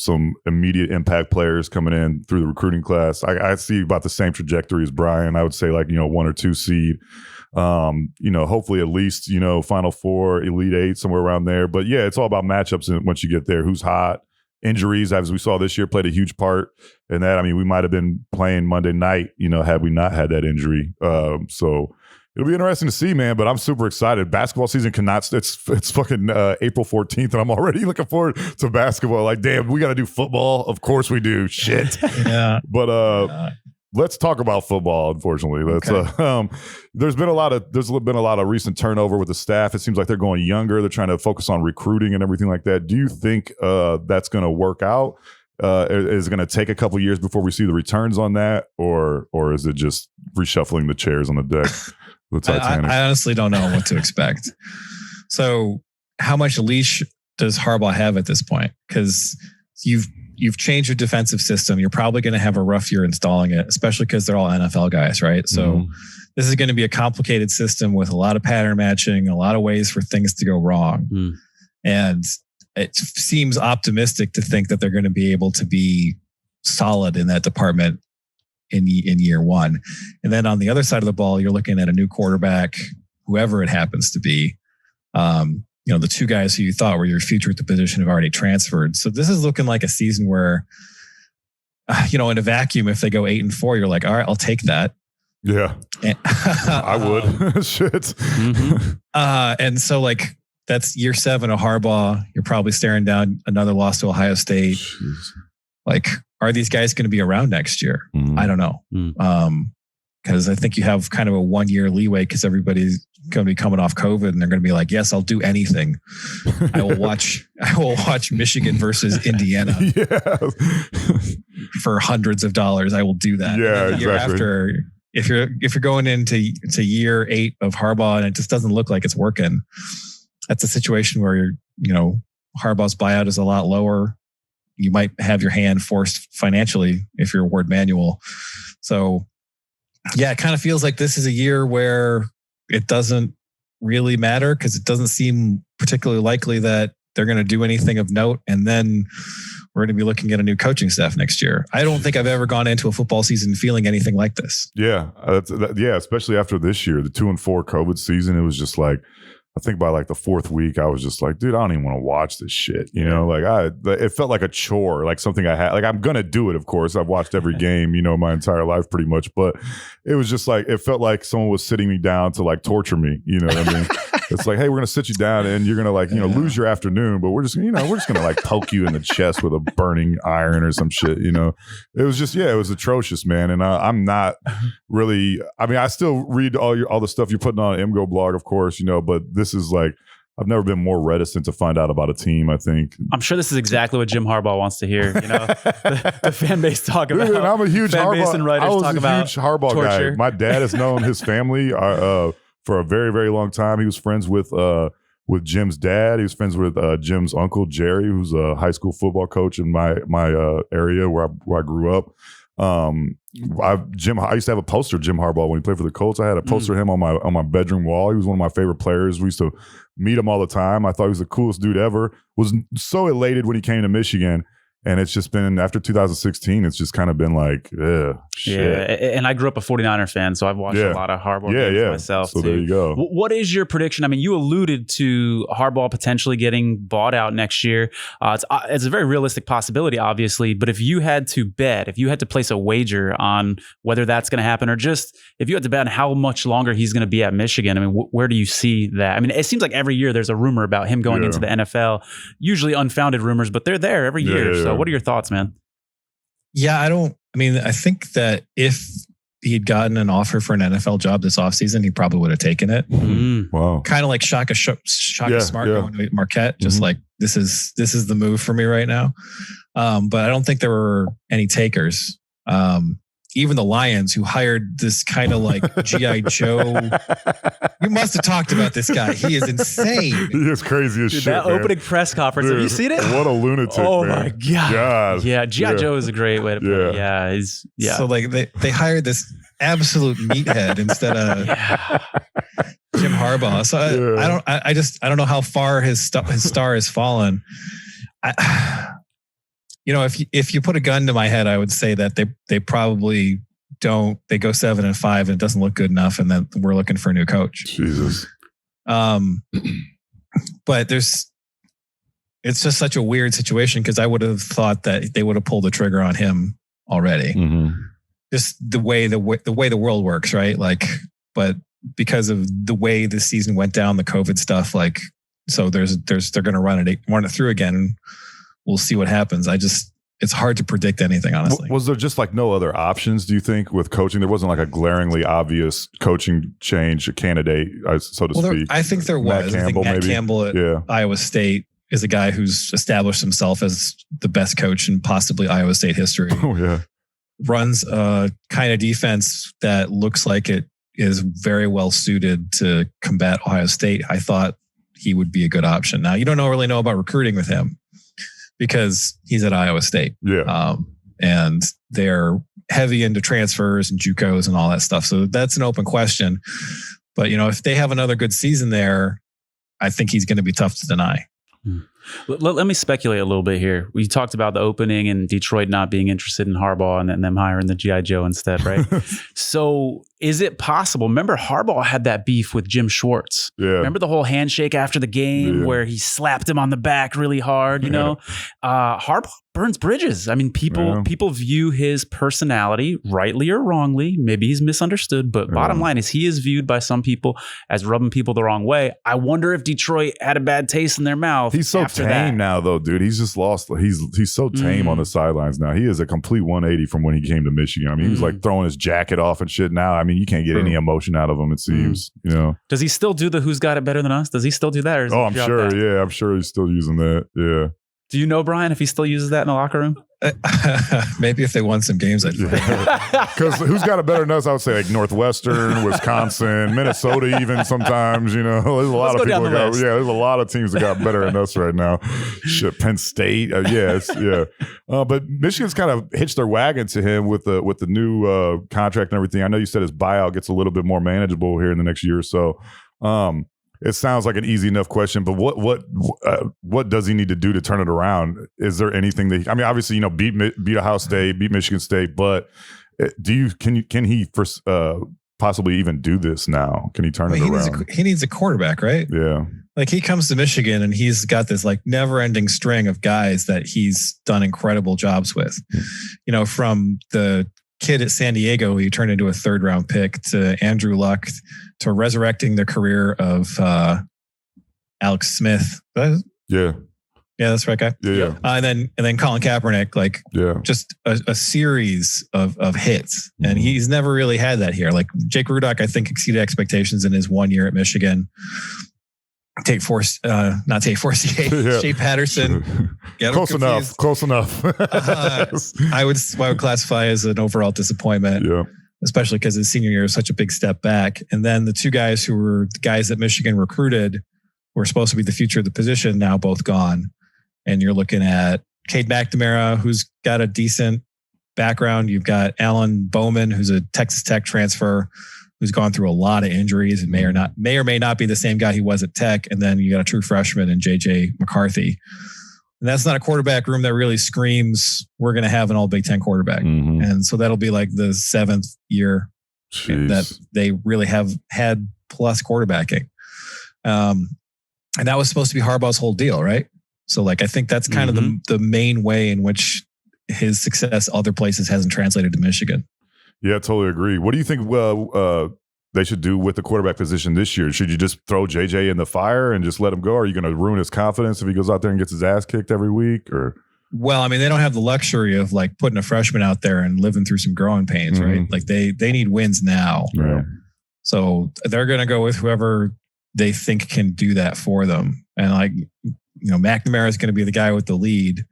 immediate impact players coming in through the recruiting class. I see about the same trajectory as Brian. I would say 1 or 2 seed. Hopefully at least Final Four, Elite Eight, somewhere around there. But yeah, it's all about matchups, and once you get there, who's hot. Injuries, as we saw this year, played a huge part in that. I mean, we might have been playing Monday night, had we not had that injury. So it'll be interesting to see, man, but I'm super excited. Basketball season it's fucking April 14th, and I'm already looking forward to basketball. Like, damn, we got to do football. Of course we do. Shit. Yeah. But let's talk about football, unfortunately. There's been a lot of recent turnover with the staff. It seems like they're going younger. They're trying to focus on recruiting and everything like that. Do you think that's going to work out? Is it going to take a couple years before we see the returns on that? Or is it just reshuffling the chairs on the deck? The Titanic. I honestly don't know what to expect. So how much leash does Harbaugh have at this point? Because you've changed your defensive system. You're probably going to have a rough year installing it, especially because they're all NFL guys, right? So this is going to be a complicated system with a lot of pattern matching, a lot of ways for things to go wrong. And it seems optimistic to think that they're going to be able to be solid in that department in year one. And then on the other side of the ball, you're looking at a new quarterback, whoever it happens to be. The two guys who you thought were your future at the position have already transferred. So this is looking like a season where, in a vacuum, if they go 8-4, you're like, all right, I'll take that. Yeah, I would. Shit. And so that's year 7 of Harbaugh. You're probably staring down another loss to Ohio State. Jeez. Are these guys going to be around next year? I don't know. Because I think you have kind of a 1 year leeway because everybody's going to be coming off COVID and they're going to be like, yes, I'll do anything. I will watch Michigan versus Indiana for hundreds of dollars. I will do that. Yeah, exactly. Year after, if you're going into year 8 of Harbaugh and it just doesn't look like it's working, that's a situation where Harbaugh's buyout is a lot lower. You might have your hand forced financially if you're Ward Manuel. So, yeah, it kind of feels like this is a year where it doesn't really matter because it doesn't seem particularly likely that they're going to do anything of note. And then we're going to be looking at a new coaching staff next year. I don't think I've ever gone into a football season feeling anything like this. Yeah. Especially after this year, the 2-4 COVID season, it was just like, I think by like the fourth week, I was just like, dude, I don't even want to watch this shit. You know, like it felt like a chore, like something I had. Like, I'm going to do it, of course. I've watched every game, you know, my entire life pretty much. But it was just like, it felt like someone was sitting me down to like torture me. You know what I mean? It's like, hey, we're going to sit you down and you're going to like, you know, lose your afternoon, but we're just going to like poke you in the chest with a burning iron or some shit, you know? It was just, it was atrocious, man. And I'm not really, I mean, I still read all the stuff you're putting on MgoBlog, of course, you know, but this is like, I've never been more reticent to find out about a team, I think. I'm sure this is exactly what Jim Harbaugh wants to hear. You know, the fan base talk about. Dude, and I'm a huge fan Harbaugh. base and writers I was talk a about huge Harbaugh torture. guy. My dad has known his family for a very, very long time. He was friends with Jim's dad. He was friends with Jim's uncle Jerry, who's a high school football coach in my area where I grew up. I used to have a poster of Jim Harbaugh when he played for the Colts. I had a poster of him on my bedroom wall. He was one of my favorite players. We used to meet him all the time. I thought he was the coolest dude ever. Was so elated when he came to Michigan. And it's just been, after 2016, it's just kind of been like, shit. Yeah, and I grew up a 49er fan, so I've watched a lot of Harbaugh games myself, so too. there you go. What is your prediction? I mean, you alluded to Harbaugh potentially getting bought out next year. It's a very realistic possibility, obviously, but if you had to bet, if you had to place a wager on whether that's going to happen, or just if you had to bet on how much longer he's going to be at Michigan, I mean, where do you see that? I mean, it seems like every year there's a rumor about him going into the NFL, usually unfounded rumors, but they're there every year. So what are your thoughts, man? Yeah, I think that if he'd gotten an offer for an NFL job this offseason, he probably would have taken it. Wow. Kind of like Shaka Smart going to Marquette, just like, this is the move for me right now. But I don't think there were any takers. Even the Lions, who hired this kind of like G.I. Joe. You must have talked about this guy. He is insane. He is crazy as shit. That man. opening press conference, have you seen it? What a lunatic, oh man. My God. Yeah, G.I. Joe is a great way to put it. Yeah. So like they hired this absolute meathead instead of Jim Harbaugh. So I don't know how far his star has fallen. You know, if you put a gun to my head, I would say that they probably don't. They go 7-5 and it doesn't look good enough, and then we're looking for a new coach. Jesus. But it's just such a weird situation because I would have thought that they would have pulled the trigger on him already. Just the way the world works, right? Like, but because of the way the season went down, the COVID stuff, like, so they're going to run it through again. We'll see what happens. It's hard to predict anything, honestly. Was there just like no other options, do you think, with coaching? There wasn't like a glaringly obvious coaching change candidate, so to speak. I think there was. I think Matt Campbell at Iowa State is a guy who's established himself as the best coach in possibly Iowa State history. Oh, yeah. Runs a kind of defense that looks like it is very well suited to combat Ohio State. I thought he would be a good option. Now, you don't really know about recruiting with him, because he's at Iowa State. Yeah. And they're heavy into transfers and JUCOs and all that stuff. So that's an open question. But, you know, if they have another good season there, I think he's going to be tough to deny. Let me speculate a little bit here. We talked about the opening and Detroit not being interested in Harbaugh and them hiring the G.I. Joe instead, right? So is it possible? Remember, Harbaugh had that beef with Jim Schwartz. Yeah. Remember the whole handshake after the game where he slapped him on the back really hard, you know? Harbaugh burns bridges. I mean, people view his personality, rightly or wrongly. Maybe he's misunderstood, but bottom line is he is viewed by some people as rubbing people the wrong way. I wonder if Detroit had a bad taste in their mouth. He's so tame now, though, dude. He's just lost. He's so tame on the sidelines now. He is a complete 180 from when he came to Michigan. I mean, he was like throwing his jacket off and shit now. I mean, you can't get any emotion out of him, it seems. You know. Does he still do the "Who's got it better than us"? Does he still do that? Or I'm sure. That? Yeah, I'm sure he's still using that. Yeah. Do you know, Brian, if he still uses that in the locker room? Maybe if they won some games, I'd because who's got it better than us? I would say like Northwestern, Wisconsin, Minnesota, even sometimes. There's a lot of people. There's a lot of teams that got better than us right now. Shit, Penn State, but Michigan's kind of hitched their wagon to him with the new contract and everything. I know you said his buyout gets a little bit more manageable here in the next year or so. It sounds like an easy enough question, but what does he need to do to turn it around? Is there anything that obviously beat Ohio State, beat Michigan State, but can he possibly even do this now? Can he turn it around? He needs a quarterback, right? Yeah. Like he comes to Michigan and he's got this like never-ending string of guys that he's done incredible jobs with. From the kid at San Diego, he turned into a 3rd-round pick, to Andrew Luck, to resurrecting the career of Alex Smith. Yeah, that's right, guy. Yeah. And then Colin Kaepernick, just a series of hits, and he's never really had that here. Like Jake Rudock, I think exceeded expectations in his 1 year at Michigan. Shea Patterson. Close enough. I would classify as an overall disappointment. Yeah. Especially because his senior year is such a big step back. And then the 2 guys who were the guys that Michigan recruited were supposed to be the future of the position, now both gone. And you're looking at Cade McNamara, who's got a decent background. You've got Alan Bowman, who's a Texas Tech transfer, who's gone through a lot of injuries and may or may not be the same guy he was at Tech. And then you got a true freshman in JJ McCarthy. And that's not a quarterback room that really screams, we're going to have an all Big Ten quarterback. Mm-hmm. And so that'll be like the 7th year that they really have had plus quarterbacking. And that was supposed to be Harbaugh's whole deal, right? So like, I think that's kind of the main way in which his success other places hasn't translated to Michigan. Yeah, I totally agree. What do you think they should do with the quarterback position this year? Should you just throw JJ in the fire and just let him go? Or are you going to ruin his confidence if he goes out there and gets his ass kicked every week? Or Well, they don't have the luxury of like putting a freshman out there and living through some growing pains, right? Like they need wins now. Yeah. So they're going to go with whoever they think can do that for them. And like, McNamara is going to be the guy with the lead.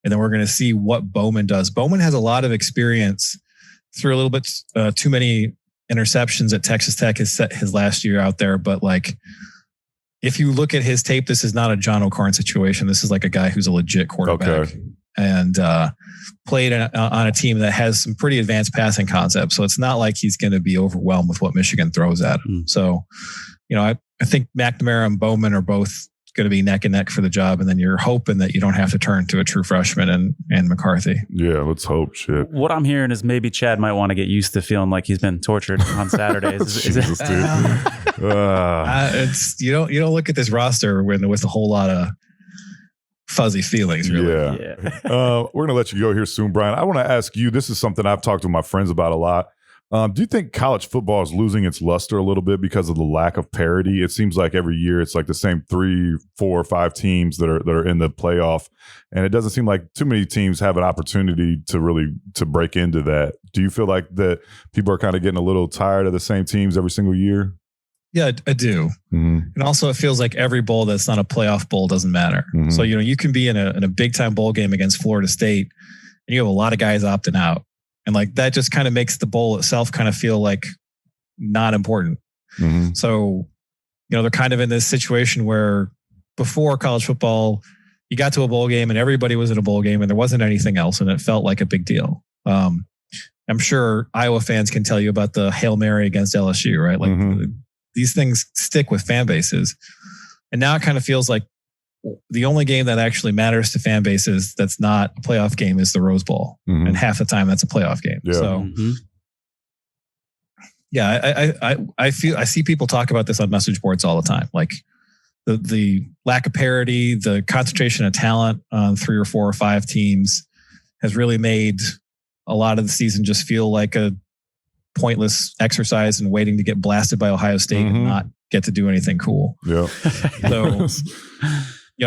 And then we're going to see what Bowman does. Bowman has a lot of experience, threw a little bit too many interceptions at Texas Tech his last year out there. But like, if you look at his tape, this is not a John O'Corn situation. This is like a guy who's a legit quarterback and played on a team that has some pretty advanced passing concepts. So it's not like he's going to be overwhelmed with what Michigan throws at him. So, I think McNamara and Bowman are both going to be neck and neck for the job. And then you're hoping that you don't have to turn to a true freshman and McCarthy. Yeah, let's hope. Shit. What I'm hearing is maybe Chad might want to get used to feeling like he's been tortured on Saturdays. Jesus, dude. You don't look at this roster with a whole lot of fuzzy feelings, really. Yeah. We're going to let you go here soon, Brian. I want to ask you, this is something I've talked to my friends about a lot. Do you think college football is losing its luster a little bit because of the lack of parity? It seems like every year it's like the same 3, 4, 5 teams that are in the playoff, and it doesn't seem like too many teams have an opportunity to break into that. Do you feel like that people are kind of getting a little tired of the same teams every single year? Yeah, I do. Mm-hmm. And also it feels like every bowl that's not a playoff bowl doesn't matter. Mm-hmm. So, you can be in a big time bowl game against Florida State and you have a lot of guys opting out. And like that just kind of makes the bowl itself kind of feel like not important. Mm-hmm. So, they're kind of in this situation where before college football, you got to a bowl game and everybody was in a bowl game and there wasn't anything else. And it felt like a big deal. I'm sure Iowa fans can tell you about the Hail Mary against LSU, right? Like these things stick with fan bases. And now it kind of feels like the only game that actually matters to fan bases that's not a playoff game is the Rose Bowl. Mm-hmm. And half the time that's a playoff game. Yeah. So I see people talk about this on message boards all the time. Like the lack of parity, the concentration of talent on 3 or 4 or 5 teams has really made a lot of the season just feel like a pointless exercise and waiting to get blasted by Ohio State and not get to do anything cool. Yeah. So,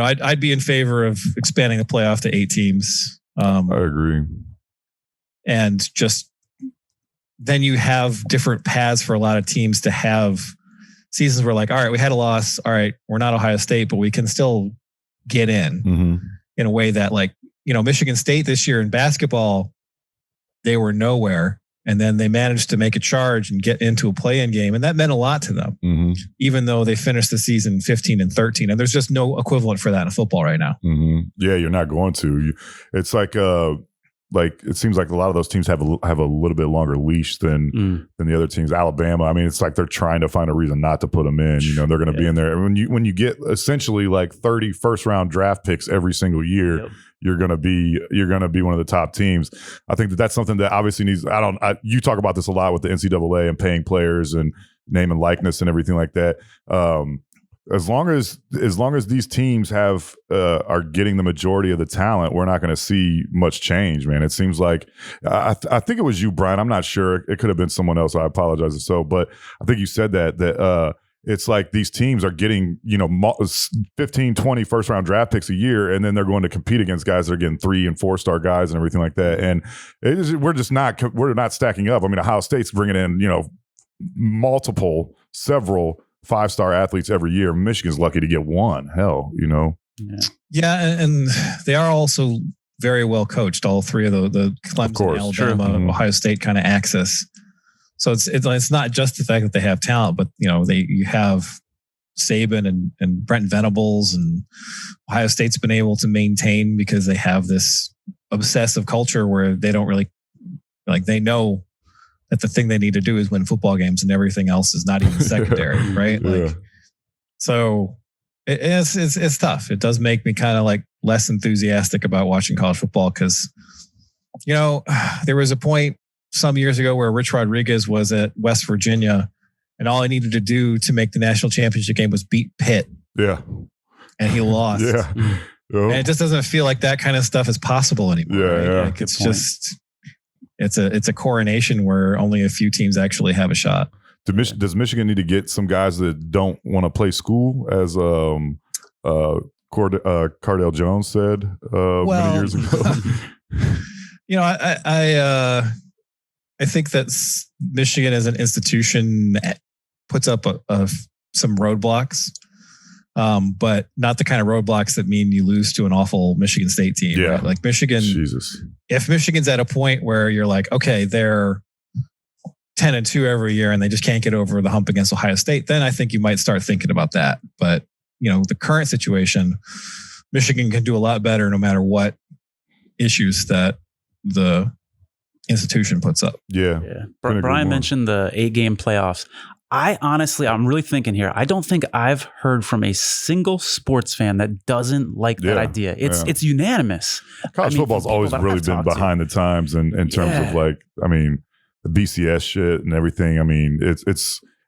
I'd be in favor of expanding the playoff to 8 teams. I agree. And just then you have different paths for a lot of teams to have seasons where like, all right, we had a loss. All right, we're not Ohio State, but we can still get in a way that like Michigan State this year in basketball, they were nowhere. And then they managed to make a charge and get into a play-in game. And that meant a lot to them, even though they finished the season 15-13. And there's just no equivalent for that in football right now. Yeah, you're not going to. It's like it seems like a lot of those teams have a little bit longer leash than the other teams. Alabama, I mean, it's like they're trying to find a reason not to put them in. They're going to be in there. When you get essentially like 30 first-round draft picks every single year, you're going to be one of the top teams. I think that's something that obviously needs. You talk about this a lot with the NCAA and paying players and name and likeness and everything like that. As long as these teams are getting the majority of the talent, we're not going to see much change, man. It seems like I think it was you, Brian. I'm not sure. It could have been someone else. I apologize if so, but I think you said that it's like these teams are getting 15, 20 first round draft picks a year, and then they're going to compete against guys that are getting 3- and 4-star guys and everything like that. And we're not stacking up. I mean, Ohio State's bringing in several 5-star athletes every year. Michigan's lucky to get one. Hell, Yeah, and they are also very well coached. All three of the Clemson, Alabama, Ohio State kind of axis. So it's not just the fact that they have talent, but you have Saban and Brent Venables, and Ohio State's been able to maintain because they have this obsessive culture where they don't really they know that the thing they need to do is win football games, and everything else is not even secondary, right? So it's tough. It does make me kind of less enthusiastic about watching college football because, there was a point some years ago where Rich Rodriguez was at West Virginia, and all he needed to do to make the national championship game was beat Pitt. Yeah. And he lost. Yeah. And it just doesn't feel like that kind of stuff is possible anymore. Yeah. Right? Yeah. It's just, it's a coronation where only a few teams actually have a shot. Does Michigan need to get some guys that don't want to play school, as Cardale Jones said many years ago? I think that Michigan as an institution puts up some roadblocks, but not the kind of roadblocks that mean you lose to an awful Michigan State team. Yeah. Right? Like Michigan, if Michigan's at a point where you're like, okay, they're 10-2 every year and they just can't get over the hump against Ohio State, then I think you might start thinking about that. But, the current situation, Michigan can do a lot better no matter what issues that the institution puts up. Yeah. Brian mentioned the 8-game playoffs. I'm really thinking here. I don't think I've heard from a single sports fan that doesn't like that idea. It's unanimous. College football's always really been behind the times in terms of the BCS shit and everything. I mean,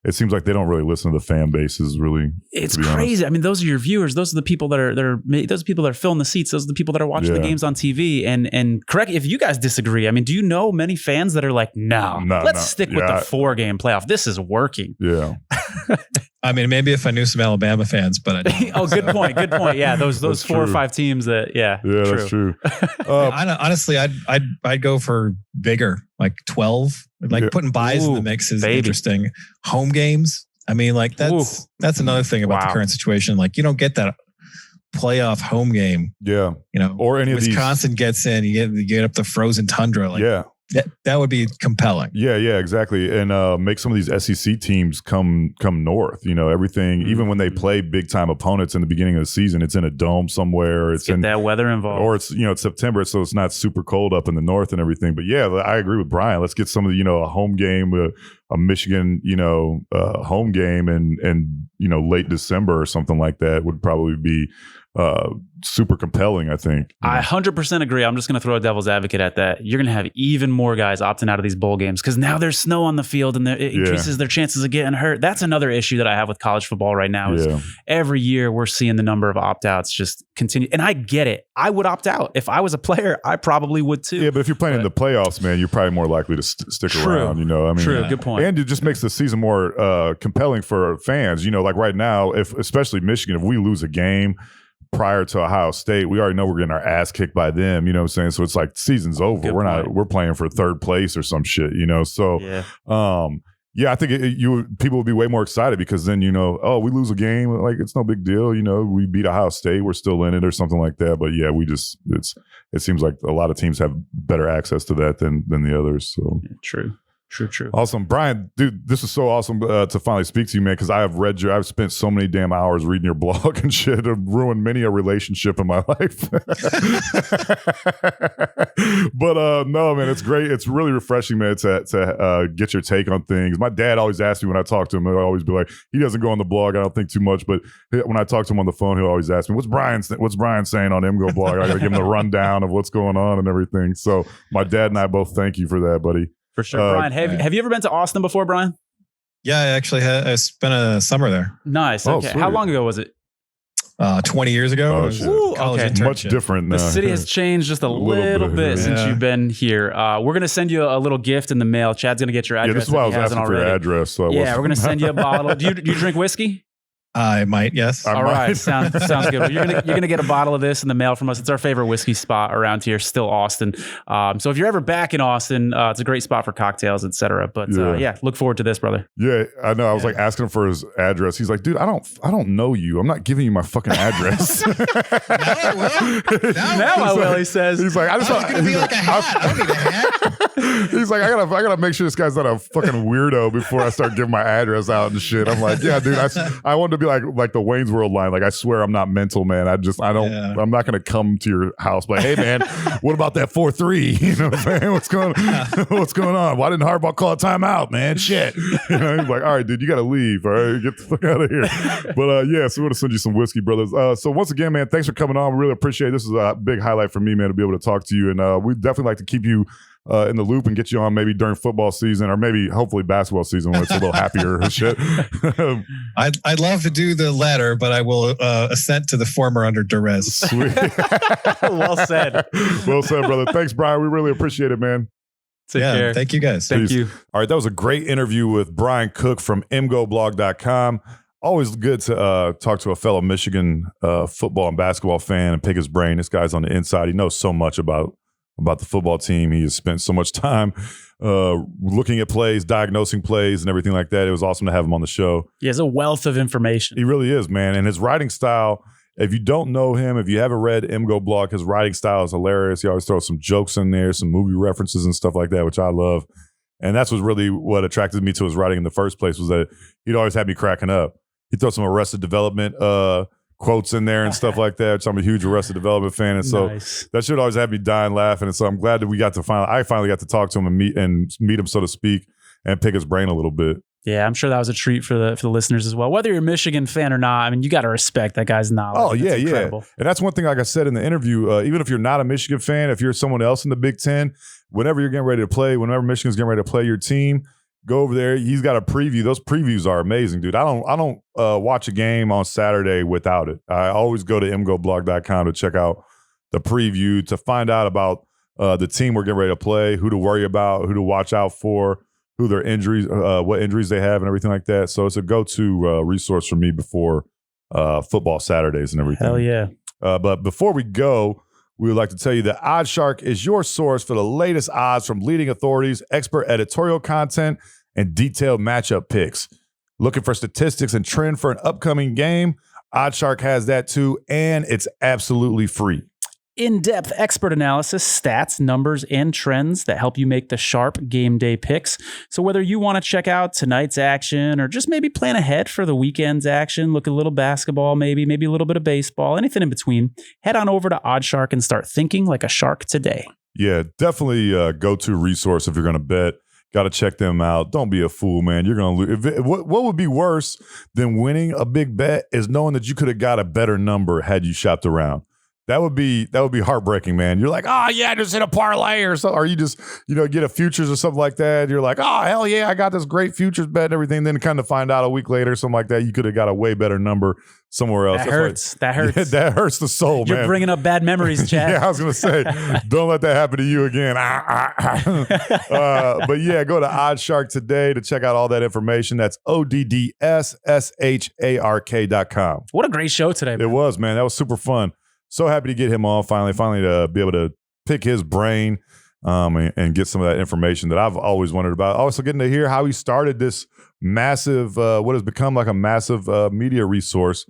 it seems like they don't really listen to the fan bases, really. It's crazy. I mean, those are your viewers. Those are the people that are those are people that are filling the seats. Those are the people that are watching the games on TV. And correct if you guys disagree. I mean, do you know many fans that are like, no, let's stick with the 4-game playoff. This is working. Yeah. I mean, maybe if I knew some Alabama fans, but I don't. Good point. Good point. Yeah, those 4 or 5 teams that. Yeah, that's true. Honestly, I'd go for bigger, like 12. Like putting buys in the mix is interesting. Home games. I mean, that's another thing about the current situation. Like, you don't get that playoff home game. Yeah. Or any Wisconsin gets in, you get up the frozen tundra. That would be compelling. Yeah, exactly. And make some of these SEC teams come north. Everything, even when they play big time opponents in the beginning of the season, it's in a dome somewhere. It's in that weather involved. Or it's September, so it's not super cold up in the north and everything. But yeah, I agree with Brian. Let's get some of the, a home game, a Michigan, home game and late December or something like that would probably be super compelling, I think. I 100% agree. I'm just going to throw a devil's advocate at that. You're going to have even more guys opting out of these bowl games because now there's snow on the field and it increases their chances of getting hurt. That's another issue that I have with college football right now is every year we're seeing the number of opt-outs just continue. And I get it. I would opt out. If I was a player, I probably would too. Yeah, but if you're playing in the playoffs, man, you're probably more likely to stick around. True. Good point. And it just makes the season more compelling for fans. Like right now, especially Michigan, if we lose a game prior to Ohio State, we already know we're getting our ass kicked by them, you know what I'm saying? So it's like season's over. We're playing for third place or some shit, So Yeah, I think people would be way more excited because then, oh, we lose a game, like it's no big deal. We beat Ohio State, we're still in it or something like that. But yeah, it seems like a lot of teams have better access to that than the others. So True. Awesome. Brian, dude, this is so awesome to finally speak to you, man, because I've spent so many damn hours reading your blog and shit. I've ruined many a relationship in my life. But no, man, it's great. It's really refreshing, man, to get your take on things. My dad always asks me when I talk to him, he'll always be like, he doesn't go on the blog, I don't think too much, but when I talk to him on the phone, he'll always ask me, what's Brian saying on MgoBlog? I got to give him the rundown of what's going on and everything. So my dad and I both thank you for that, buddy. For sure. Brian, have you ever been to Austin before, Brian? Yeah, I actually I spent a summer there. Nice. Okay. How long ago was it? 20 years ago. Oh, shit. Okay. Much different now. The city has changed just a little bit since you've been here. We're going to send you a little gift in the mail. Chad's going to get your address. Yeah, this is why I was asking for your address. So we're going to send you a bottle. Do you drink whiskey? I might, yes. All right, sounds good. Well, you're gonna get a bottle of this in the mail from us. It's our favorite whiskey spot around here, still Austin. So if you're ever back in Austin, it's a great spot for cocktails, etc. But look forward to this, brother. Yeah, I know. I was like asking him for his address. He's like, dude, I don't know you. I'm not giving you my fucking address. Now I will. He says. He's like, it's gonna be like a hat. I don't need a hat. He's like, I gotta make sure this guy's not a fucking weirdo before I start giving my address out and shit. I'm like, yeah, dude, I wanted to be like the Wayne's World line. Like, I swear I'm not mental, man. I'm not going to come to your house. But hey, man, what about that 4-3? You know what I'm saying? What's going on? Why didn't Harbaugh call a timeout, man? Shit. He's like, all right, dude, you got to leave. All right, get the fuck out of here. But so we're going to send you some whiskey, brothers. So once again, man, thanks for coming on. We really appreciate it. This is a big highlight for me, man, to be able to talk to you. And we'd definitely like to keep you in the loop and get you on maybe during football season or maybe hopefully basketball season when it's a little happier and shit. I'd love to do the latter, but I will assent to the former under duress. Sweet. Well said. Well said, brother. Thanks, Brian. We really appreciate it, man. Take care. Thank you guys. Thank you. All right, that was a great interview with Brian Cook from MgoBlog.com. Always good to talk to a fellow Michigan football and basketball fan and pick his brain. This guy's on the inside. He knows so much about the football team. He has spent so much time looking at plays, diagnosing plays, and everything like that. It was awesome to have him on the show. He has a wealth of information. He really is, man. And his writing style, if you don't know him, if you haven't read MgoBlog, his writing style is hilarious. He always throws some jokes in there, some movie references and stuff like that, which I love. And that's really what attracted me to his writing in the first place, was that he'd always have me cracking up. He'd throw some Arrested Development quotes in there and stuff like that, which I'm a huge Arrested Development fan. And so that should always have me dying laughing. And so I'm glad that I finally got to talk to him and meet him, so to speak, and pick his brain a little bit. Yeah, I'm sure that was a treat for the listeners as well. Whether you're a Michigan fan or not, I mean, you got to respect that guy's knowledge. Oh, yeah, incredible. And that's one thing, like I said in the interview, even if you're not a Michigan fan, if you're someone else in the Big Ten, whenever you're getting ready to play, whenever Michigan's getting ready to play your team, go over there. He's got a preview. Those previews are amazing, dude. I don't watch a game on Saturday without it. I always go to MgoBlog.com to check out the preview, to find out about the team we're getting ready to play, who to worry about, who to watch out for, who their injuries, what injuries they have and everything like that. So it's a go-to resource for me before football Saturdays and everything. Hell yeah. But before we go, we would like to tell you that OddsShark is your source for the latest odds from leading authorities, expert editorial content, and detailed matchup picks. Looking for statistics and trend for an upcoming game? OddsShark has that too, and it's absolutely free. In-depth expert analysis, stats, numbers, and trends that help you make the sharp game day picks. So whether you want to check out tonight's action or just maybe plan ahead for the weekend's action, look a little basketball, maybe a little bit of baseball, anything in between, head on over to OddsShark and start thinking like a shark today. Yeah, definitely a go-to resource if you're going to bet. Got to check them out. Don't be a fool, man. You're going to lose. What would be worse than winning a big bet is knowing that you could have got a better number had you shopped around. That would be heartbreaking, man. You're like, oh yeah, just hit a parlay or something, or you just get a futures or something like that. You're like, oh hell yeah, I got this great futures bet and everything. Then kind of find out a week later, something like that, you could have got a way better number somewhere else. That hurts. Yeah, that hurts the soul, man. You're bringing up bad memories, Chad. Yeah, I was gonna say, don't let that happen to you again. But yeah, go to OddsShark today to check out all that information. That's ODDSSHARK.com. What a great show today, man. It was, man. That was super fun. So happy to get him on finally to be able to pick his brain. and get some of that information that I've always wondered about. Also getting to hear how he started this massive, what has become like a massive media resource.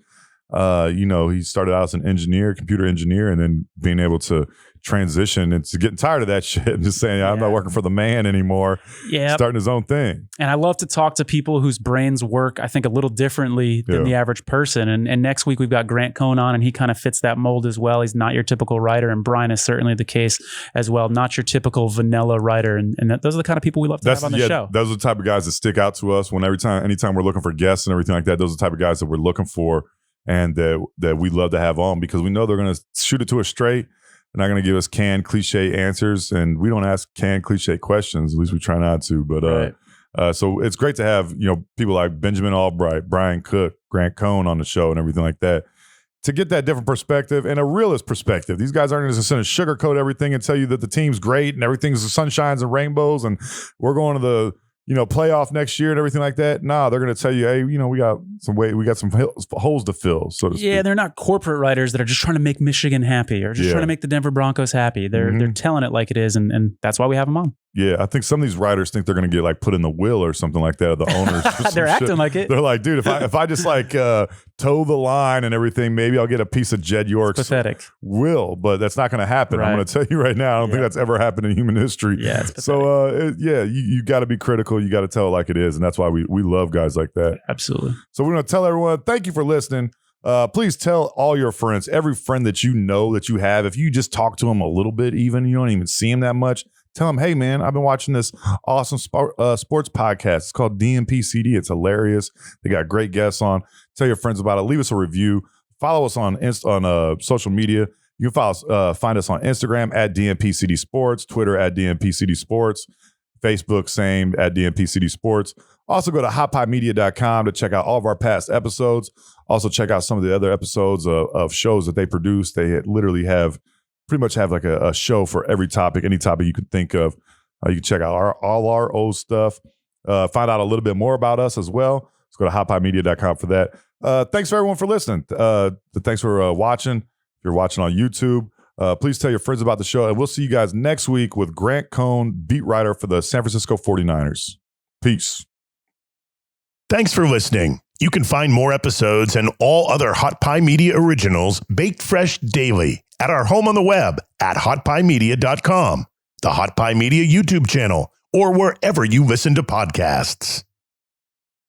He started out as an engineer, computer engineer, and then being able to transition into getting tired of that shit and just saying, I'm not working for the man anymore. Yeah. Starting his own thing. And I love to talk to people whose brains work, I think, a little differently than the average person. And next week we've got Grant Cohn on, and he kind of fits that mold as well. He's not your typical writer, and Brian is certainly the case as well. Not your typical vanilla writer. And those are the kind of people we love to have on the show. Those are the type of guys that stick out to us when anytime we're looking for guests and everything like that. Those are the type of guys that we're looking for and that we love to have on, because we know they're going to shoot it to us straight. They're not going to give us canned cliche answers, and we don't ask canned cliche questions. At least we try not to. But so it's great to have people like Benjamin Albright, Brian Cook, Grant Cohn on the show, and everything like that, to get that different perspective and a realist perspective. These guys aren't just going to sugarcoat everything and tell you that the team's great and everything's sunshines and rainbows and we're going to the playoff next year and everything like that. Nah, they're going to tell you, hey, we got some holes to fill, so to speak. Yeah, they're not corporate writers that are just trying to make Michigan happy or just trying to make the Denver Broncos happy. They're telling it like it is, and that's why we have them on. Yeah, I think some of these writers think they're going to get like put in the will or something like that of the owners. They're acting like it. They're like, dude, if I just like toe the line and everything, maybe I'll get a piece of Jed York's pathetic will, but that's not going to happen. Right. I'm going to tell you right now, I don't think that's ever happened in human history. Yeah, it's pathetic. So you got to be critical. You got to tell it like it is, and that's why we love guys like that. Absolutely. So we're going to tell everyone, thank you for listening. Please tell all your friends, every friend that you know that you have, if you just talk to them a little bit, even you don't even see them that much, tell them, hey man, I've been watching this awesome sports podcast. It's called DNP-CD. It's hilarious. They got great guests on. Tell your friends about it. Leave us a review. Follow us on social media. You can find us on Instagram at DNP-CD Sports, Twitter at DNP-CD Sports, Facebook same at DNP-CD Sports. Also go to hotpiemedia.com to check out all of our past episodes. Also check out some of the other episodes of shows that they produce. They literally pretty much have like a show for every topic, any topic you could think of. You can check out all our old stuff. Find out a little bit more about us as well. Let's go to hotpiemedia.com for that. Thanks for everyone for listening. Thanks for watching. If you're watching on YouTube, please tell your friends about the show. And we'll see you guys next week with Grant Cohn, beat writer for the San Francisco 49ers. Peace. Thanks for listening. You can find more episodes and all other Hot Pie Media originals baked fresh daily at our home on the web at hotpiemedia.com, the Hot Pie Media YouTube channel, or wherever you listen to podcasts.